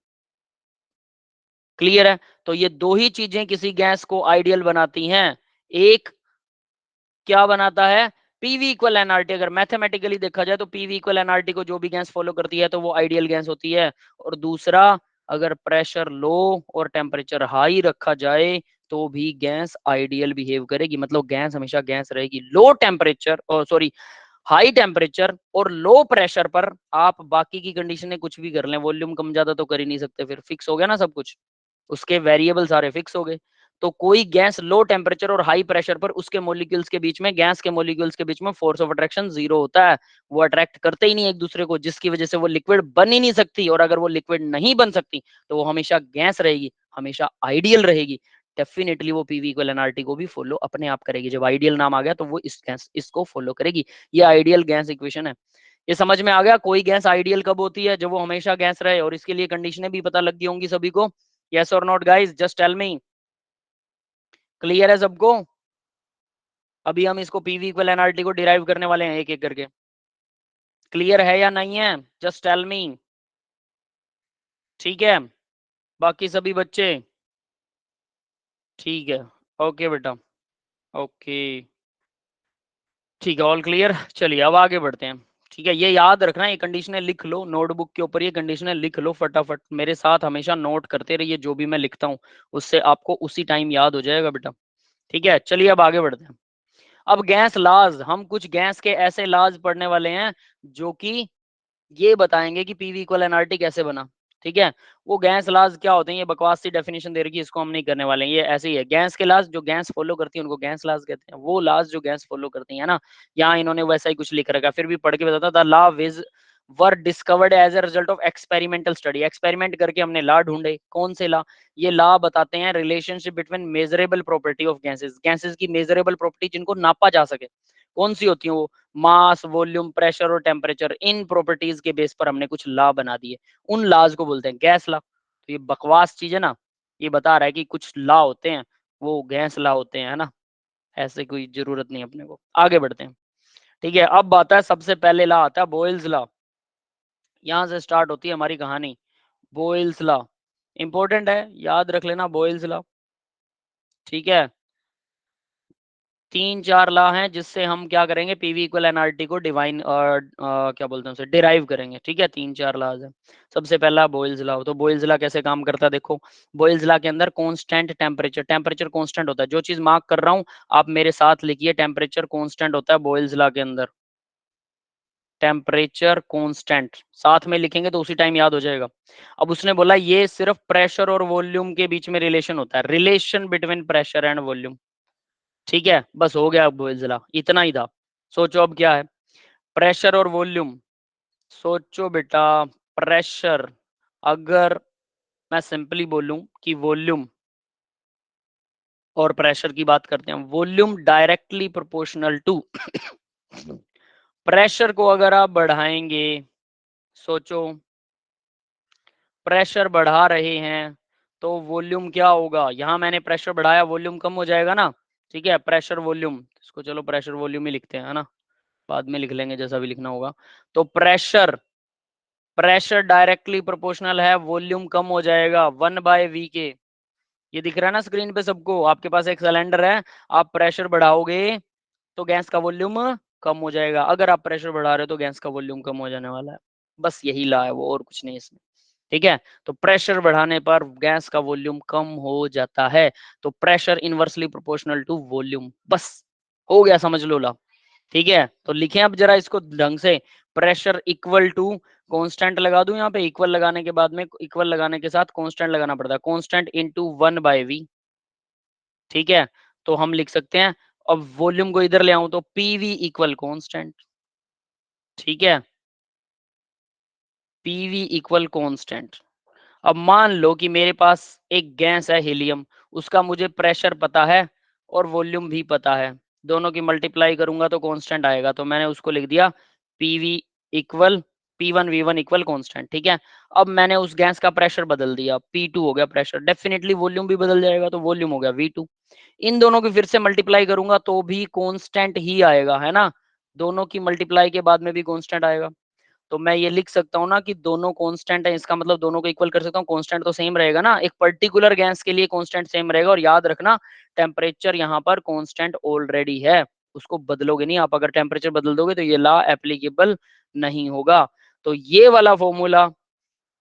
क्लियर है? तो ये दो ही चीजें किसी गैस को आइडियल बनाती हैं। एक क्या बनाता है? पीवी इक्वल एनआरटी अगर मैथमेटिकली देखा जाए तो पीवी इक्वल एनआरटी को जो भी गैस फॉलो करती है तो वो आइडियल गैस होती है। और दूसरा, अगर प्रेशर लो और टेम्परेचर हाई रखा जाए तो भी गैस आइडियल बिहेव करेगी, मतलब गैस हमेशा गैस रहेगी। लो टेम्परेचर और सॉरी हाई टेम्परेचर और लो प्रेशर पर आप बाकी की कंडीशनें कुछ भी कर लें, वॉल्यूम कम ज्यादा तो कर ही नहीं सकते, फिर फिक्स हो गया ना सब कुछ, उसके वेरिएबल सारे फिक्स हो गए। तो कोई गैस लो टेम्परेचर और हाई प्रेशर पर उसके मॉलिक्यूल्स के बीच में, गैस के मॉलिक्यूल्स के बीच में फोर्स ऑफ अट्रैक्शन 0 होता है, वो अट्रैक्ट करते ही नहीं एक दूसरे को, जिसकी वजह से वो लिक्विड बन ही नहीं सकती। और अगर वो लिक्विड नहीं बन सकती तो वो हमेशा गैस रहेगी, हमेशा आइडियल रहेगी। डेफिनेटली वो पीवी इक्वल एनआरटी को भी फॉलो अपने आप करेगी। जब आइडियल नाम आ गया तो वो इस गैस इसको फॉलो करेगी। ये आइडियल गैस इक्वेशन है। ये समझ में आ गया? कोई गैस आइडियल कब होती है? जब वो हमेशा गैस रहे, और इसके लिए कंडीशनें भी पता लग गई होंगी सभी को। Yes or not guys, just tell me. Clear है सबको? अभी हम इसको पीवी इक्वल एनआरटी को डिराइव करने वाले हैं एक एक करके। क्लियर है या नहीं है? Just tell me. ठीक है, बाकी सभी बच्चे ठीक है? ओके बेटा, ओके, ठीक है, ऑल क्लियर। चलिए अब आगे बढ़ते हैं। ठीक है, ये याद रखना, ये कंडीशनें लिख लो नोटबुक के ऊपर, ये कंडीशनें लिख लो फटाफट। मेरे साथ हमेशा नोट करते रहिए, जो भी मैं लिखता हूँ उससे आपको उसी टाइम याद हो जाएगा बेटा। ठीक है, चलिए अब आगे बढ़ते हैं। अब गैस लाज, हम कुछ गैस के ऐसे लाज पढ़ने वाले हैं जो कि ये बताएंगे कि पीवी इक्वल एनआरटी कैसे बना। ठीक है, वो गैस लाज क्या होते हैं, ये बकवास सी डेफिनेशन दे रखी है, इसको हम नहीं करने वाले हैं। ये ऐसे ही है, गैस के लाज जो गैस फॉलो करती है उनको गैस लाज कहते हैं। वो लाज जो गैस फॉलो करती है ना, यहाँ इन्होंने वैसा ही कुछ लिख रखा, फिर भी पढ़ के बताता था। Law which were discovered as a result of experimental study. Experiment करके हमने लॉ ढूंढे। कौन से लॉ? ये लॉ बताते हैं relationship between measurable property of gases, gases की मेजरेबल प्रॉपर्टी जिनको नापा जा सके। कौन सी होती है वो? मास, वॉल्यूम, प्रेशर और टेम्परेचर, इन प्रॉपर्टीज के बेस पर हमने कुछ लॉ बना दिए, उन लॉज को बोलते हैं गैस लॉ। तो ये बकवास चीज है ना, ये बता रहा है कि कुछ लॉ होते हैं वो गैस लॉ होते हैं, है ना? ऐसे कोई जरूरत नहीं अपने को। आगे बढ़ते हैं। ठीक है, अब आता है सबसे पहले लॉ, आता है बॉयल्स लॉ। यहां से स्टार्ट होती है हमारी कहानी। बॉयल्स लॉ इंपॉर्टेंट है, याद रख लेना बॉयल्स लॉ। ठीक है, 3-4 लॉ हैं जिससे हम क्या करेंगे, पीवी इक्वल एनआरटी को डिवाइन और क्या बोलते हैं उसे, डिराइव करेंगे। ठीक है, 3-4 लॉज हैं। सबसे पहला बॉयल्स लॉ। तो बॉयल्स लॉ कैसे काम करता है देखो। बॉयल्स लॉ के अंदर कांस्टेंट टेम्परेचर, टेम्परेचर कांस्टेंट होता है। जो चीज मार्क कर रहा हूं आप मेरे साथ लिखिए, टेम्परेचर कांस्टेंट होता है बॉयल्स लॉ के अंदर। टेम्परेचर कांस्टेंट साथ में लिखेंगे तो उसी टाइम याद हो जाएगा। अब उसने बोला ये सिर्फ प्रेशर और वॉल्यूम के बीच में रिलेशन होता है, relation between pressure and volume. ठीक है, बस हो गया बोलजला, इतना ही था। सोचो अब क्या है, प्रेशर और वॉल्यूम। सोचो बेटा, प्रेशर, अगर मैं सिंपली बोलूं कि वॉल्यूम और प्रेशर की बात करते हैं, volume directly proportional to pressure को अगर आप बढ़ाएंगे, सोचो प्रेशर बढ़ा रहे हैं तो वॉल्यूम क्या होगा, यहां मैंने प्रेशर बढ़ाया, वॉल्यूम कम हो जाएगा ना। ठीक है, प्रेशर वॉल्यूम, इसको चलो प्रेशर वॉल्यूम ही लिखते हैं, है ना, बाद में लिख लेंगे जैसा भी लिखना होगा। तो प्रेशर, प्रेशर डायरेक्टली प्रोपोर्शनल है, वॉल्यूम कम हो जाएगा 1/v के। ये दिख रहा है ना स्क्रीन पे सबको? आपके पास एक सिलेंडर है, आप प्रेशर बढ़ाओगे तो गैस का वॉल्यूम कम हो जाएगा, अगर आप प्रेशर बढ़ा रहे हो तो गैस का वॉल्यूम कम हो जाने वाला है। बस यही ला है वो, और कुछ नहीं इसमें। ठीक है, तो प्रेशर बढ़ाने पर गैस का वॉल्यूम कम हो जाता है। तो pressure inversely proportional to volume, बस हो गया, समझ लो ला। ठीक है, तो लिखें अब जरा इसको ढंग से। प्रेशर इक्वल टू, कांस्टेंट लगा दूं यहाँ पे, इक्वल लगाने के बाद में, इक्वल लगाने के साथ कांस्टेंट लगाना पड़ता है, कांस्टेंट इनटू 1/v। ठीक है, तो हम लिख सकते हैं, अब वॉल्यूम को इधर ले आऊं तो पीवी इक्वल कांस्टेंट। ठीक है, पीवी इक्वल कांस्टेंट। अब मान लो कि मेरे पास एक गैस है हीलियम, उसका मुझे प्रेशर पता है और वॉल्यूम भी पता है, दोनों की मल्टीप्लाई करूंगा तो कांस्टेंट आएगा, तो मैंने उसको लिख दिया PV equal P1V1 equal constant. ठीक है, अब मैंने उस गैस का प्रेशर बदल दिया, P2 हो गया प्रेशर, डेफिनेटली वॉल्यूम भी बदल जाएगा, तो वॉल्यूम हो गया V2। इन दोनों की फिर से मल्टीप्लाई करूंगा तो भी कांस्टेंट ही आएगा, है ना, दोनों की मल्टीप्लाई के बाद में भी कांस्टेंट आएगा। तो मैं ये लिख सकता हूँ ना कि दोनों कांस्टेंट है, इसका मतलब दोनों को इक्वल कर सकता हूँ, कांस्टेंट तो सेम रहेगा ना, एक पर्टिकुलर गैस के लिए कांस्टेंट सेम रहेगा। और याद रखना टेम्परेचर यहाँ पर कांस्टेंट ऑलरेडी है, उसको बदलोगे नहीं आप। अगर टेम्परेचर बदल दोगे तो ये लॉ एप्लीकेबल नहीं होगा। तो ये वाला फॉर्मूला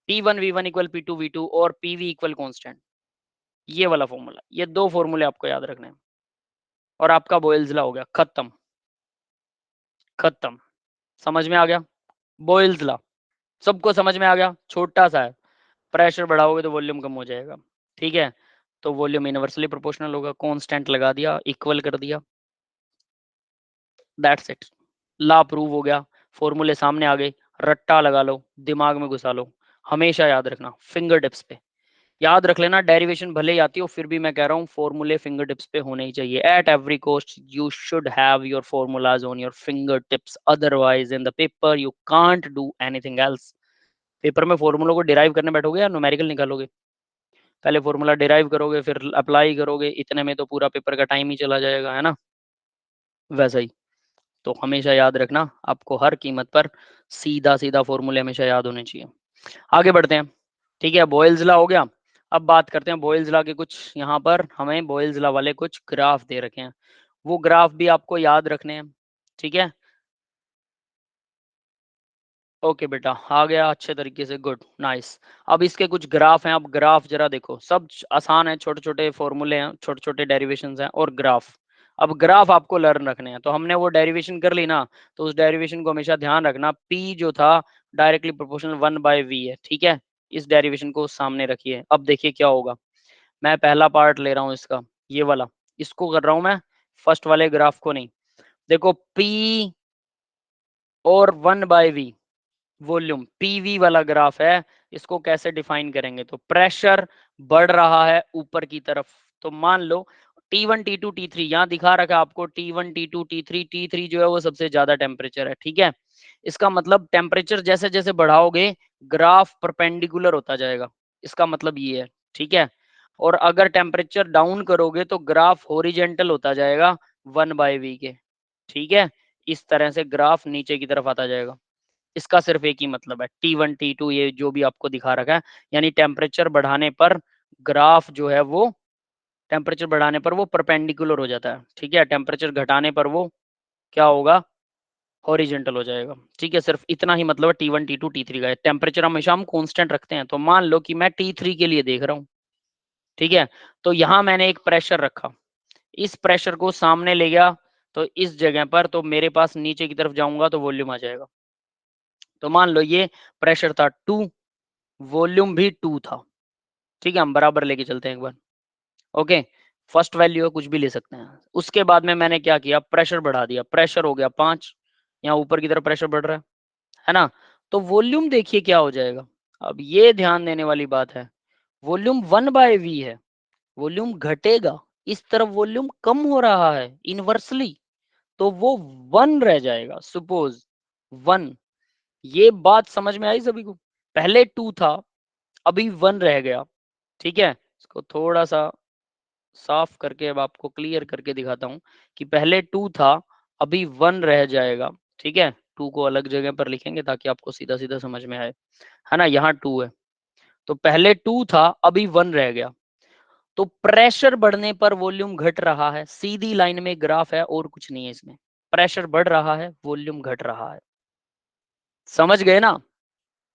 P1V1 इक्वल P2V2 और PV इक्वल कांस्टेंट, ये वाला फॉर्मूला, ये दो फॉर्मूले आपको याद रखने हैं और आपका बॉयल्स लॉ हो गया खत्म। खत्म, समझ में आ गया? बॉयल्स लॉ सबको समझ में आ गया? छोटा सा है, प्रेशर बढ़ाओगे तो वॉल्यूम कम हो जाएगा, ठीक है? तो वॉल्यूम इनवर्सली प्रोपोर्शनल होगा, कांस्टेंट लगा दिया, इक्वल कर दिया, दैट्स इट, लॉ प्रूव हो गया। फॉर्मूले सामने आ गए, रट्टा लगा लो, दिमाग में घुसा लो, हमेशा याद रखना, फिंगर टिप्स पे याद रख लेना। डेरिवेशन भले ही आती हो, फिर भी मैं कह रहा हूँ फॉर्मूले फिंगर टिप्स पे होने ही चाहिए। At every cost you should have your formulas on your finger tips, otherwise in the paper you can't do anything else. Paper में फॉर्मूलों को डिराइव करने बैठोगे या न्यूमेरिकल निकालोगे? पहले फॉर्मूला डिराइव करोगे, फिर अप्लाई करोगे, इतने में तो पूरा पेपर का टाइम ही चला जाएगा, है ना? वैसा ही तो हमेशा याद रखना, आपको हर कीमत पर सीधा सीधा फॉर्मूले हमेशा याद होने चाहिए। आगे बढ़ते हैं, ठीक है? बॉयल्स लॉ हो गया। अब बात करते हैं बॉयल्स लॉ के, कुछ यहाँ पर हमें बॉयल्स लॉ वाले कुछ ग्राफ दे रखे हैं, वो ग्राफ भी आपको याद रखने हैं, ठीक है? ओके बेटा, आ गया अच्छे तरीके से, गुड, नाइस। अब इसके कुछ ग्राफ हैं, अब ग्राफ जरा देखो, सब आसान है, छोटे छोटे फॉर्मूले हैं, छोटे छोटे डेरिवेशंस हैं और ग्राफ। अब ग्राफ आपको लर्न रखने हैं, तो हमने वो डेरिवेशन कर ली ना, तो उस डेरिवेशन को हमेशा ध्यान रखना, पी जो था डायरेक्टली प्रोपोर्शनल 1/v है, ठीक है? इस डेरिवेशन को सामने रखिए। अब देखिए क्या होगा, मैं पहला पार्ट ले रहा हूँ इसका, ये वाला, इसको कर रहा हूँ मैं, फर्स्ट वाले ग्राफ को नहीं। देखो पी और 1/v वॉल्यूम, पीवी वाला ग्राफ है, इसको कैसे डिफाइन करेंगे? तो प्रेशर बढ़ रहा है ऊपर की तरफ, तो मान लो T1 T2 T3 यहाँ दिखा रखा है आपको, T1 T2 T3, T3 जो है वो सबसे ज्यादा टेम्परेचर है, ठीक है? इसका मतलब टेम्परेचर जैसे जैसे बढ़ाओगे ग्राफ परपेंडिकुलर होता जाएगा, इसका मतलब ये है, ठीक है? और अगर टेम्परेचर डाउन करोगे तो ग्राफ हॉरिजेंटल होता जाएगा 1/v के, ठीक है? इस तरह से ग्राफ नीचे की तरफ आता जाएगा। इसका सिर्फ एक ही मतलब है, T1 T2 ये जो भी आपको दिखा रखा है, यानी टेम्परेचर बढ़ाने पर ग्राफ जो है वो, टेम्परेचर बढ़ाने पर वो परपेंडिकुलर हो जाता है, ठीक है? टेम्परेचर घटाने पर वो क्या होगा, हॉरिजेंटल हो जाएगा, ठीक है? सिर्फ इतना ही मतलब है T1 T2 T3 का। टेम्परेचर हमेशा हम कांस्टेंट रखते हैं, तो मान लो कि मैं T3 के लिए देख रहा हूँ, ठीक है? तो यहाँ मैंने एक प्रेशर रखा, इस प्रेशर को सामने ले गया, तो इस जगह पर तो मेरे पास नीचे की तरफ जाऊंगा तो वॉल्यूम आ जाएगा। तो मान लो ये प्रेशर था 2, वॉल्यूम भी 2 था, ठीक है? हम बराबर लेके चलते हैं एक बार, ओके? फर्स्ट वैल्यू है, कुछ भी ले सकते हैं। उसके बाद में मैंने क्या किया, प्रेशर बढ़ा दिया, प्रेशर हो गया 5, यहाँ ऊपर की तरफ प्रेशर बढ़ रहा है ना? तो वॉल्यूम देखिए क्या हो जाएगा। अब ये ध्यान देने वाली बात है, वॉल्यूम 1/v है, वॉल्यूम घटेगा, इस तरफ वॉल्यूम कम हो रहा है इनवर्सली, तो वो 1 रह जाएगा, सपोज 1। ये बात समझ में आई सभी को? पहले 2 था, अभी 1 रह गया, ठीक है? इसको थोड़ा सा साफ करके अब आपको क्लियर करके दिखाता हूँ कि पहले 2 था, अभी 1 रह जाएगा, ठीक है? 2 को अलग जगह पर लिखेंगे ताकि आपको सीधा सीधा समझ में आए, है ना? यहाँ 2 है, तो पहले 2 था, अभी 1 रह गया, तो प्रेशर बढ़ने पर वॉल्यूम घट रहा है, सीधी लाइन में ग्राफ है और कुछ नहीं है इसमें। प्रेशर बढ़ रहा है, वॉल्यूम घट रहा है, समझ गए ना?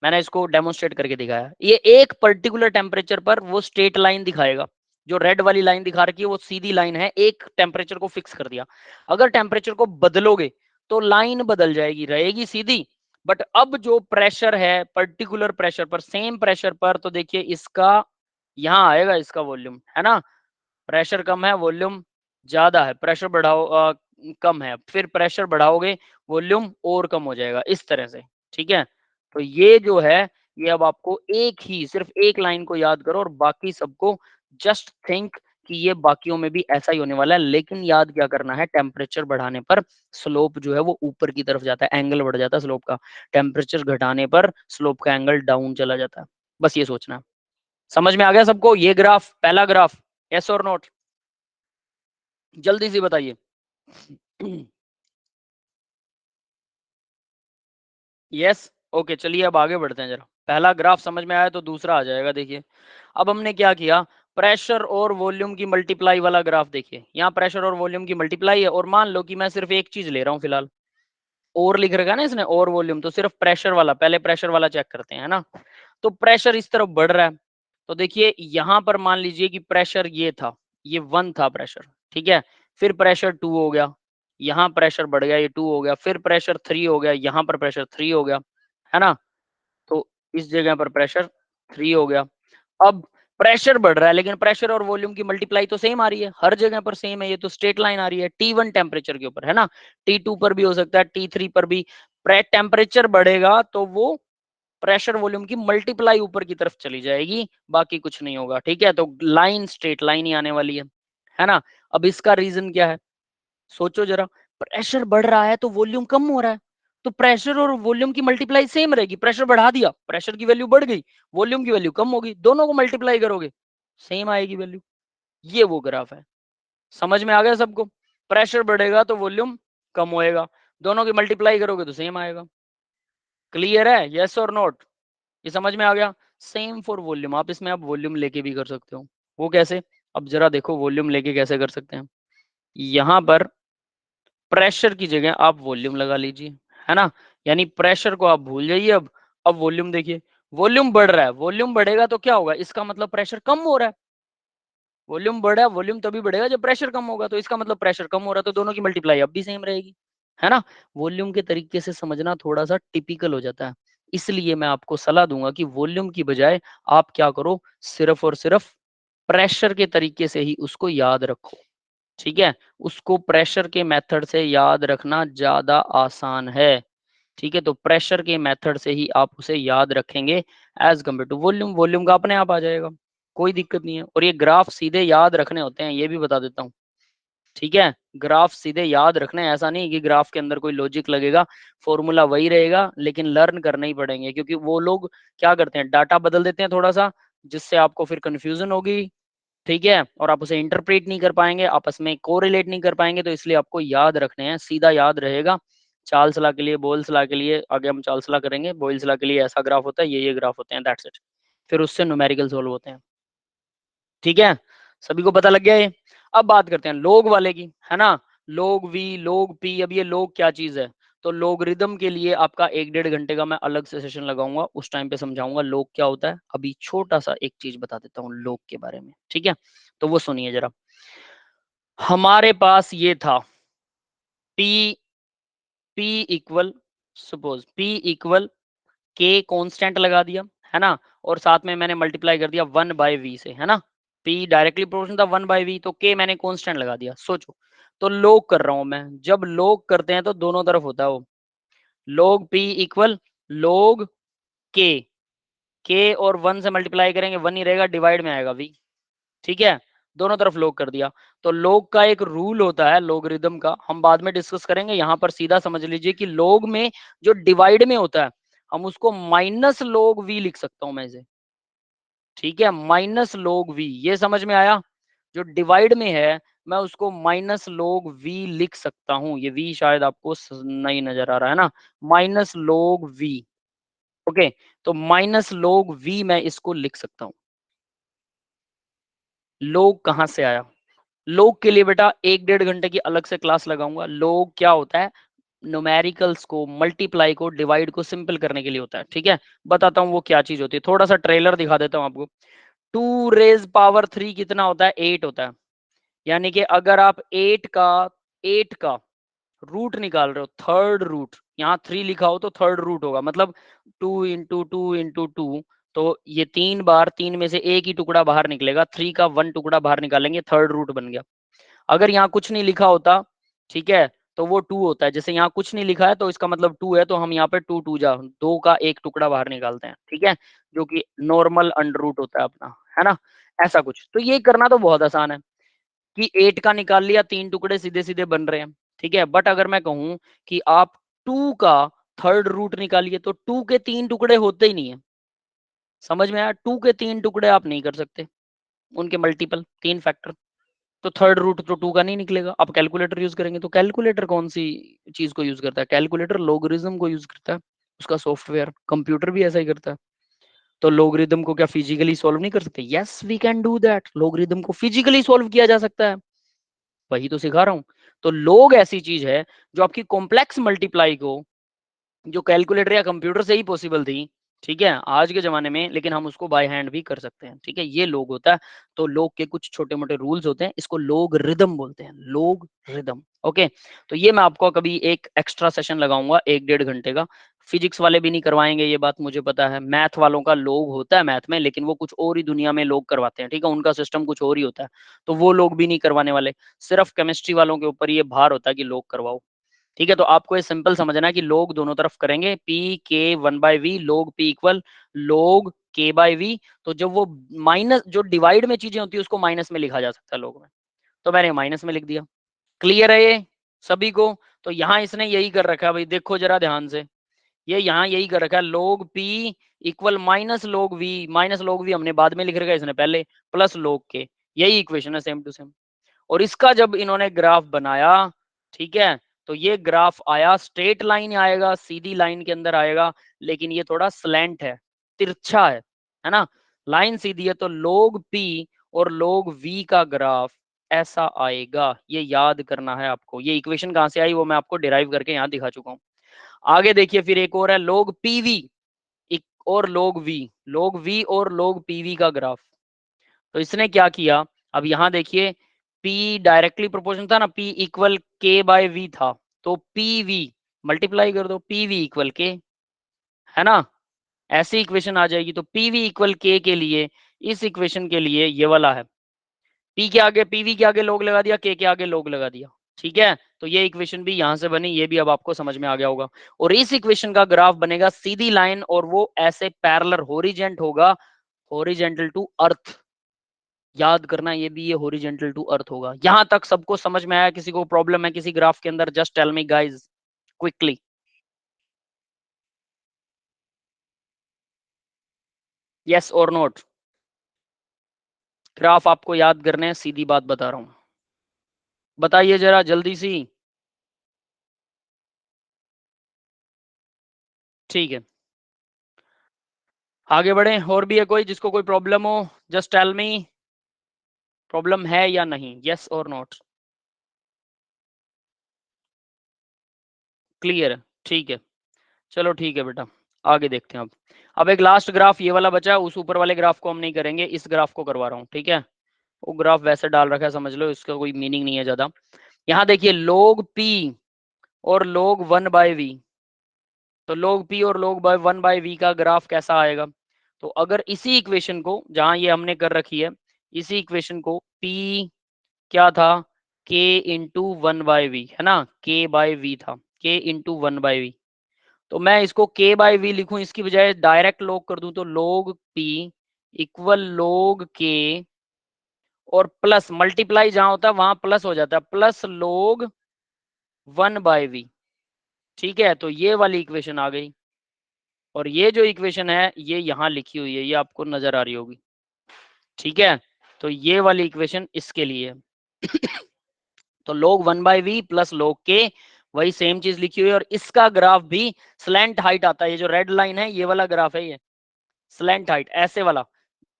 मैंने इसको डेमोन्स्ट्रेट करके दिखाया। ये एक पर्टिकुलर टेम्परेचर पर वो स्ट्रेट लाइन दिखाएगा, जो रेड वाली लाइन दिखा रखी है वो सीधी लाइन है, एक टेम्परेचर को फिक्स कर दिया। अगर टेम्परेचर को बदलोगे तो लाइन बदल जाएगी, रहेगी सीधी, बट अब जो प्रेशर है पर्टिकुलर प्रेशर पर, सेम प्रेशर पर, तो देखिए इसका यहाँ आएगा, इसका वॉल्यूम, है ना? प्रेशर कम है, वॉल्यूम ज्यादा है, प्रेशर बढ़ाओ कम है, फिर प्रेशर बढ़ाओगे वॉल्यूम और कम हो जाएगा, इस तरह से, ठीक है? तो ये जो है, ये अब आपको एक ही सिर्फ एक लाइन को याद करो और बाकी सबको जस्ट थिंक कि ये बाकियों में भी ऐसा ही होने वाला है। लेकिन याद क्या करना है, टेम्परेचर बढ़ाने पर स्लोप जो है वो ऊपर की तरफ जाता है, एंगल बढ़ जाता है स्लोप का। टेम्परेचर घटाने पर स्लोप का एंगल डाउन चला जाता है, बस ये सोचना है। समझ में आ गया सबको ये ग्राफ, पहला ग्राफ? यस और नोट, जल्दी से बताइए। यस, ओके, चलिए अब आगे बढ़ते हैं जरा। पहला ग्राफ समझ में आया तो दूसरा आ जाएगा, देखिए। अब हमने क्या किया, प्रेशर और वॉल्यूम की मल्टीप्लाई वाला ग्राफ देखिए, यहाँ प्रेशर और वॉल्यूम की मल्टीप्लाई है, और मान लो कि मैं सिर्फ एक चीज ले रहा हूँ फिलहाल, और लिख रखा है ना इसने, और वॉल्यूम, तो सिर्फ प्रेशर वाला, पहले प्रेशर वाला चेक करते हैं ना। तो प्रेशर इस तरफ बढ़ रहा है, तो देखिए यहां पर मान लीजिए कि प्रेशर ये था, ये 1 था प्रेशर, ठीक है, फिर प्रेशर 2 हो गया, यहाँ प्रेशर बढ़ गया, ये 2 हो गया, फिर प्रेशर 3 हो गया, यहाँ पर प्रेशर 3 हो गया, है ना। तो इस जगह पर प्रेशर 3 हो गया। अब प्रेशर बढ़ रहा है, लेकिन प्रेशर और वॉल्यूम की मल्टीप्लाई तो सेम आ रही है, हर जगह पर सेम है, ये तो स्ट्रेट लाइन आ रही है। T1 टेम्परेचर के ऊपर है ना, T2 पर भी हो सकता है, T3 पर भी। टेम्परेचर बढ़ेगा तो वो प्रेशर वॉल्यूम की मल्टीप्लाई ऊपर की तरफ चली जाएगी, बाकी कुछ नहीं होगा, ठीक है। तो लाइन स्ट्रेट लाइन ही आने वाली है ना। अब इसका रीजन क्या है, सोचो जरा, प्रेशर बढ़ रहा है तो वॉल्यूम कम हो रहा है, तो प्रेशर और वॉल्यूम की मल्टीप्लाई सेम रहेगी। प्रेशर बढ़ा दिया, प्रेशर की वैल्यू बढ़ गई, वॉल्यूम की वैल्यू कम होगी, दोनों को मल्टीप्लाई करोगे सेम आएगी वैल्यू। ये वो ग्राफ है, समझ में आ गया सबको। प्रेशर बढ़ेगा तो वॉल्यूम कम होएगा, दोनों की मल्टीप्लाई करोगे तो सेम आएगा। क्लियर है, यस और नोट, ये समझ में आ गया। सेम फॉर वॉल्यूम, आप इसमें आप वॉल्यूम लेके भी कर सकते हो। वो कैसे, अब जरा देखो वॉल्यूम लेके कैसे कर सकते हैं। यहाँ पर प्रेशर की जगह आप वॉल्यूम लगा लीजिए, है ना। यानी प्रेशर को आप भूल जाइए। अब वॉल्यूम देखिए, वॉल्यूम बढ़ रहा है, वॉल्यूम बढ़ेगा तो क्या होगा, इसका मतलब प्रेशर कम हो रहा है। वॉल्यूम बढ़ा, वॉल्यूम तभी बढ़ेगा जब प्रेशर कम होगा, तो इसका मतलब प्रेशर कम हो रहा है, तो दोनों की मल्टीप्लाई अब भी सेम रहेगी, है ना। वॉल्यूम के तरीके से समझना थोड़ा सा टिपिकल हो जाता है, इसलिए मैं आपको सलाह दूंगा कि वॉल्यूम की बजाय आप क्या करो, सिर्फ और सिर्फ प्रेशर के तरीके से ही उसको याद रखो, ठीक है। उसको प्रेशर के मेथड से याद रखना ज्यादा आसान है, ठीक है। तो प्रेशर के मेथड से ही आप उसे याद रखेंगे as compare to volume. Volume का अपने आप आ जाएगा, कोई दिक्कत नहीं है। और ये ग्राफ सीधे याद रखने होते हैं, ये भी बता देता हूँ, ठीक है। ग्राफ सीधे याद रखने हैं, ऐसा नहीं कि ग्राफ के अंदर कोई लॉजिक लगेगा, फॉर्मूला वही रहेगा, लेकिन लर्न करने ही पड़ेंगे, क्योंकि वो लोग क्या करते हैं, डाटा बदल देते हैं थोड़ा सा, जिससे आपको फिर कंफ्यूजन होगी, ठीक है, और आप उसे इंटरप्रेट नहीं कर पाएंगे, आपस में कोरिलेट नहीं कर पाएंगे। तो इसलिए आपको याद रखने हैं, सीधा याद रहेगा। चार्ल्स लॉ के लिए, बोयल्स लॉ के लिए, आगे हम चार्ल्स लॉ करेंगे, बोयल्स लॉ के लिए ऐसा ग्राफ होता है, ये ग्राफ होते हैं, दैट्स इट। फिर उससे न्यूमेरिकल सोल्व होते हैं, ठीक है। सभी को पता लग गया ये। अब बात करते हैं लोग वाले की, है ना। लोग वी, लोग पी। अब ये लोग क्या चीज है, तो लोगरिदम के लिए आपका 1-1.5 घंटे का मैं अलग से सेशन लगाऊंगा, उस टाइम पे समझाऊंगा लोग क्या होता है। अभी छोटा सा एक चीज बता देता हूँ लोग के बारे में, ठीक है। तो वो सुनिए जरा, हमारे पास ये था P, P equal, suppose P equal K constant लगा दिया, है ना, और साथ में मैंने मल्टीप्लाई कर दिया 1/v से, है ना। P डायरेक्टली प्रोपोर्शनल था 1/v, तो K मैंने कांस्टेंट लगा दिया। सोचो, तो log कर रहा हूं मैं, जब log करते हैं तो दोनों तरफ होता है वो, log P equal log K। K और 1 से मल्टीप्लाई करेंगे 1 ही रहेगा, डिवाइड में आएगा v, ठीक है। दोनों तरफ log कर दिया। तो log का एक रूल होता है लोगरिदम का, हम बाद में डिस्कस करेंगे, यहाँ पर सीधा समझ लीजिए कि log में जो डिवाइड में होता है, हम उसको माइनस log v लिख सकता हूं मैं इसे, ठीक है, माइनस log v। ये समझ में आया, जो डिवाइड में है मैं उसको माइनस log v लिख सकता हूं। ये v शायद आपको नहीं नजर आ रहा है ना, माइनस log v, ओके। तो माइनस log v मैं इसको लिख सकता हूं। log कहां से आया, लोग के लिए बेटा 1-1.5 घंटे की अलग से क्लास लगाऊंगा। लोग क्या होता है, न्यूमेरिकल्स को, मल्टीप्लाई को, डिवाइड को सिंपल करने के लिए होता है, ठीक है। बताता हूँ वो क्या चीज होती है, थोड़ा सा ट्रेलर दिखा देता हूँ आपको। 2 रेज़ पावर 3 कितना होता है, 8 होता है। यानी कि अगर आप 8 का रूट निकाल रहे हो, थर्ड रूट, यहाँ 3 लिखा हो तो थर्ड रूट होगा, मतलब 2 × 2 × 2, तो ये 3 बार 3 में से एक ही टुकड़ा बाहर निकलेगा, 3 का 1 टुकड़ा बाहर निकालेंगे, थर्ड रूट बन गया। अगर यहाँ कुछ नहीं लिखा होता, ठीक है, तो वो 2 होता है। जैसे यहाँ कुछ नहीं लिखा है तो इसका मतलब 2 है, तो हम यहाँ पे 2 × 2 2 का एक टुकड़ा बाहर निकालते हैं, ठीक है, जो कि नॉर्मल अंडर रूट होता है अपना, है ना। ऐसा कुछ, तो ये करना तो बहुत आसान है कि 8 का निकाल लिया, 3 टुकड़े सीधे सीधे बन रहे हैं, ठीक है। बट अगर मैं कहूं कि आप 2 का थर्ड रूट निकालिए, तो 2 के 3 टुकड़े होते ही नहीं है, समझ में आया। 2 के 3 टुकड़े आप नहीं कर सकते, उनके मल्टीपल 3 फैक्टर, तो थर्ड रूट तो 2 का नहीं निकलेगा। आप कैलकुलेटर यूज करेंगे, तो कैलकुलेटर कौन सी चीज को यूज करता है, कैलकुलेटर लोगरिज्म को यूज करता है, उसका सॉफ्टवेयर, कंप्यूटर भी ऐसा ही करता है। तो लोगरिदम को क्या फिजिकली सॉल्व नहीं कर सकते? Yes we can do that, logarithm को फिजिकली सॉल्व किया जा सकता है, वही तो सिखा रहा हूं। तो लोग ऐसी चीज है जो आपकी कॉम्प्लेक्स मल्टीप्लाई को, जो कैलकुलेटर या कंप्यूटर से ही पॉसिबल थी, ठीक है, आज के जमाने में, लेकिन हम उसको बाय हैंड भी कर सकते हैं, ठीक है, ये लोग होता है। तो लोग के कुछ छोटे मोटे रूल्स होते हैं, इसको लोग रिदम बोलते हैं, लोग रिदम। ओके, तो ये मैं आपको कभी एक एक्स्ट्रा सेशन लगाऊंगा 1-1.5 घंटे का। फिजिक्स वाले भी नहीं करवाएंगे, ये बात मुझे पता है। मैथ वालों का लोग होता है मैथ में, लेकिन वो कुछ और ही दुनिया में लोग करवाते हैं, ठीक है, उनका सिस्टम कुछ और ही होता है, तो वो लोग भी नहीं करवाने वाले। सिर्फ केमिस्ट्री वालों के ऊपर ये भार होता है कि लोग करवाओ, ठीक है। तो आपको ये सिंपल समझना है कि लोग दोनों तरफ करेंगे, पी के 1/v, लोग पी इक्वल लोग के बाय वी। तो जब वो माइनस, जो डिवाइड में चीजें होती है उसको माइनस में लिखा जा सकता है लोग में, तो मैंने माइनस में लिख दिया। क्लियर है ये सभी को? तो यहाँ इसने यही कर रखा है भाई, देखो जरा ध्यान से, ये यहाँ यही कर रखा है, log P equal minus log V, minus log V हमने बाद में लिख रखा है, इसने पहले, प्लस लोग के, यही इक्वेशन है सेम टू सेम। और इसका जब इन्होंने ग्राफ बनाया, ठीक है, तो ये ग्राफ आया, स्ट्रेट लाइन आएगा, सीधी लाइन के अंदर आएगा, लेकिन ये थोड़ा स्लैंट है, तिरछा है ना। लाइन सीधी है तो लोग पी और लोग वी का ग्राफ ऐसा आएगा, ये याद करना है आपको। ये इक्वेशन कहां से आई वो मैं आपको डिराइव करके यहां दिखा चुका हूं। आगे देखिए, फिर एक और है लोग पीवी और लोग वी और लोग पीवी का ग्राफ। तो इसने क्या किया, अब यहां देखिए, P डायरेक्टली प्रोपोर्शनल था ना, P इक्वल के बाय वी था, तो PV मल्टीप्लाई कर दो, PV इक्वल के, है ना, ऐसी इक्वेशन आ जाएगी। तो PV इक्वल के लिए, इस इक्वेशन के लिए ये वाला है, P के आगे, PV के आगे लोग लगा दिया, के आगे लोग लगा दिया, ठीक है। तो ये इक्वेशन भी यहां से बनी, ये भी अब आपको समझ में आ गया होगा। और इस इक्वेशन का ग्राफ बनेगा सीधी लाइन, और वो ऐसे पैरेलल होरिजेंट होगा, होरिजेंटल टू अर्थ, याद करना, ये भी ये हॉरिजॉन्टल टू अर्थ होगा। यहां तक सबको समझ में आया? किसी को प्रॉब्लम है किसी ग्राफ के अंदर? Just tell me guys quickly, yes or not. Graph आपको याद करने हैं, सीधी बात बता रहा हूं, बताइए जरा जल्दी सी। ठीक है, आगे बढ़े। और भी है कोई जिसको कोई प्रॉब्लम हो? जस्ट टेल मी, प्रॉब्लम है या नहीं, यस और नोट। क्लियर है, ठीक है, चलो ठीक है बेटा, आगे देखते हैं। अब एक लास्ट ग्राफ ये वाला बचा है, उस ऊपर वाले ग्राफ को हम नहीं करेंगे, इस ग्राफ को करवा रहा हूँ, ठीक है। वो ग्राफ वैसे डाल रखा है, समझ लो, इसका कोई मीनिंग नहीं है ज्यादा। यहाँ देखिए, लोग पी और लोग 1/v, तो लोग पी और लोग 1/v का ग्राफ कैसा आएगा? तो अगर इसी इक्वेशन को, जहां ये हमने कर रखी है, इसी इक्वेशन को p क्या था, k इंटू 1/v, है ना, k बाय v था, k इंटू 1/v। तो मैं इसको k बाय v लिखूं, इसकी बजाय डायरेक्ट लॉग कर दूं, तो log p equal log k, और प्लस मल्टीप्लाई जहां होता है वहां प्लस हो जाता है, प्लस log 1/v, ठीक है। तो ये वाली इक्वेशन आ गई, और ये जो इक्वेशन है ये यहाँ लिखी हुई है, ये आपको नजर आ रही होगी, ठीक है। तो ये वाली इक्वेशन इसके लिए है। तो log 1/v plus log k, वही सेम चीज लिखी हुई है, और इसका ग्राफ भी स्लैंट हाइट आता है, ये जो रेड लाइन है ये वाला ग्राफ है, ये स्लैंट हाइट ऐसे वाला।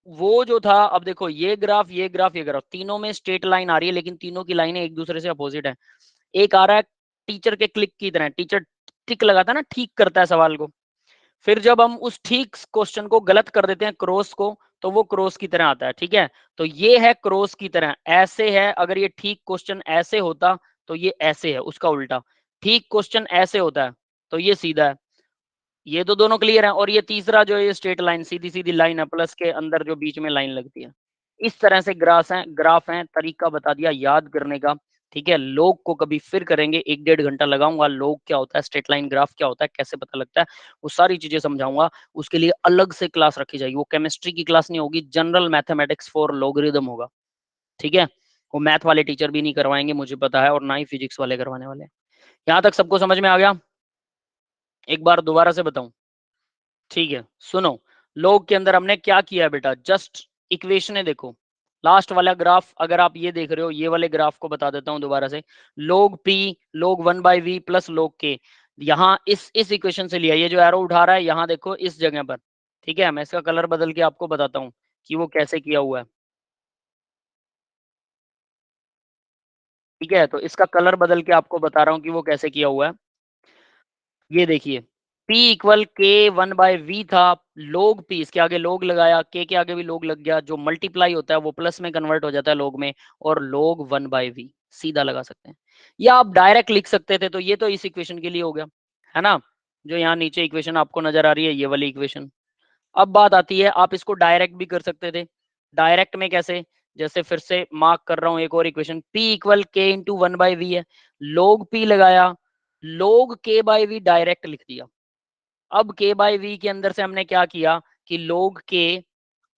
वो जो था, अब देखो, ये ग्राफ ये ग्राफ ये ग्राफ, तीनों में स्ट्रेट लाइन आ रही है, लेकिन तीनों की लाइनें एक दूसरे से अपोजिट है। एक आ रहा है टीचर के क्लिक की तरह, टीचर टिक लगाता है ना, ठीक करता है सवाल को, फिर जब हम उस ठीक क्वेश्चन को गलत कर देते हैं, क्रॉस को, तो वो क्रॉस की तरह आता है, ठीक है। तो ये है क्रॉस की तरह, ऐसे है। अगर ये ठीक क्वेश्चन ऐसे होता तो ये ऐसे है, उसका उल्टा। ठीक क्वेश्चन ऐसे होता है तो ये सीधा है। ये तो दोनों क्लियर है। और ये तीसरा जो है, ये स्ट्रेट लाइन, सीधी सीधी लाइन है, प्लस के अंदर जो बीच में लाइन लगती है। इस तरह से ग्राफ है, तरीका बता दिया याद करने का, ठीक है। लोग को कभी फिर करेंगे, 1-1.5 घंटा लगाऊंगा, लोग क्या होता है, स्ट्रेट लाइन ग्राफ क्या होता है, कैसे पता लगता है, वो सारी चीजें समझाऊंगा। उसके लिए अलग से क्लास रखी जाएगी, वो केमिस्ट्री की क्लास नहीं होगी, जनरल मैथमेटिक्स फॉर लोगरिदम होगा, ठीक है। वो मैथ वाले टीचर भी नहीं करवाएंगे, मुझे पता है, और ना ही फिजिक्स वाले करवाने वाले हैं। यहाँ तक सबको समझ में आ गया? एक बार दोबारा से बताऊं, ठीक है, सुनो। लोग के अंदर हमने क्या किया बेटा, जस्ट इक्वेशन है, देखो लास्ट वाला ग्राफ, अगर आप ये देख रहे हो, ये वाले ग्राफ को बता देता हूं दोबारा से। लोग p लोग 1/v प्लस लोग k, यहाँ इस इक्वेशन से लिया, ये जो एरो उठा रहा है यहाँ देखो इस जगह पर, ठीक है, मैं इसका कलर बदल के आपको बताता हूँ कि वो कैसे किया हुआ है। ठीक है, तो इसका कलर बदल के आपको बता रहा हूँ कि वो कैसे किया हुआ है। ये देखिए, P इक्वल के 1/v था, log P, इसके आगे log लगाया, k के आगे भी log लग गया, जो मल्टीप्लाई होता है वो प्लस में कन्वर्ट हो जाता है log में, और log 1/v सीधा लगा सकते हैं। या आप डायरेक्ट लिख सकते थे, तो ये तो इस इक्वेशन के लिए हो गया, है ना? जो यहाँ नीचे इक्वेशन आपको नजर आ रही है, ये वाली इक्वेशन। अब बात आती है, आप इसको डायरेक्ट भी कर सकते थे। डायरेक्ट में कैसे? जैसे फिर से मार्क कर रहा हूं एक और equation, P equal k into 1/v है, log P लगाया, log k by V direct लिख दिया। अब k बाई वी के अंदर से हमने क्या किया कि log k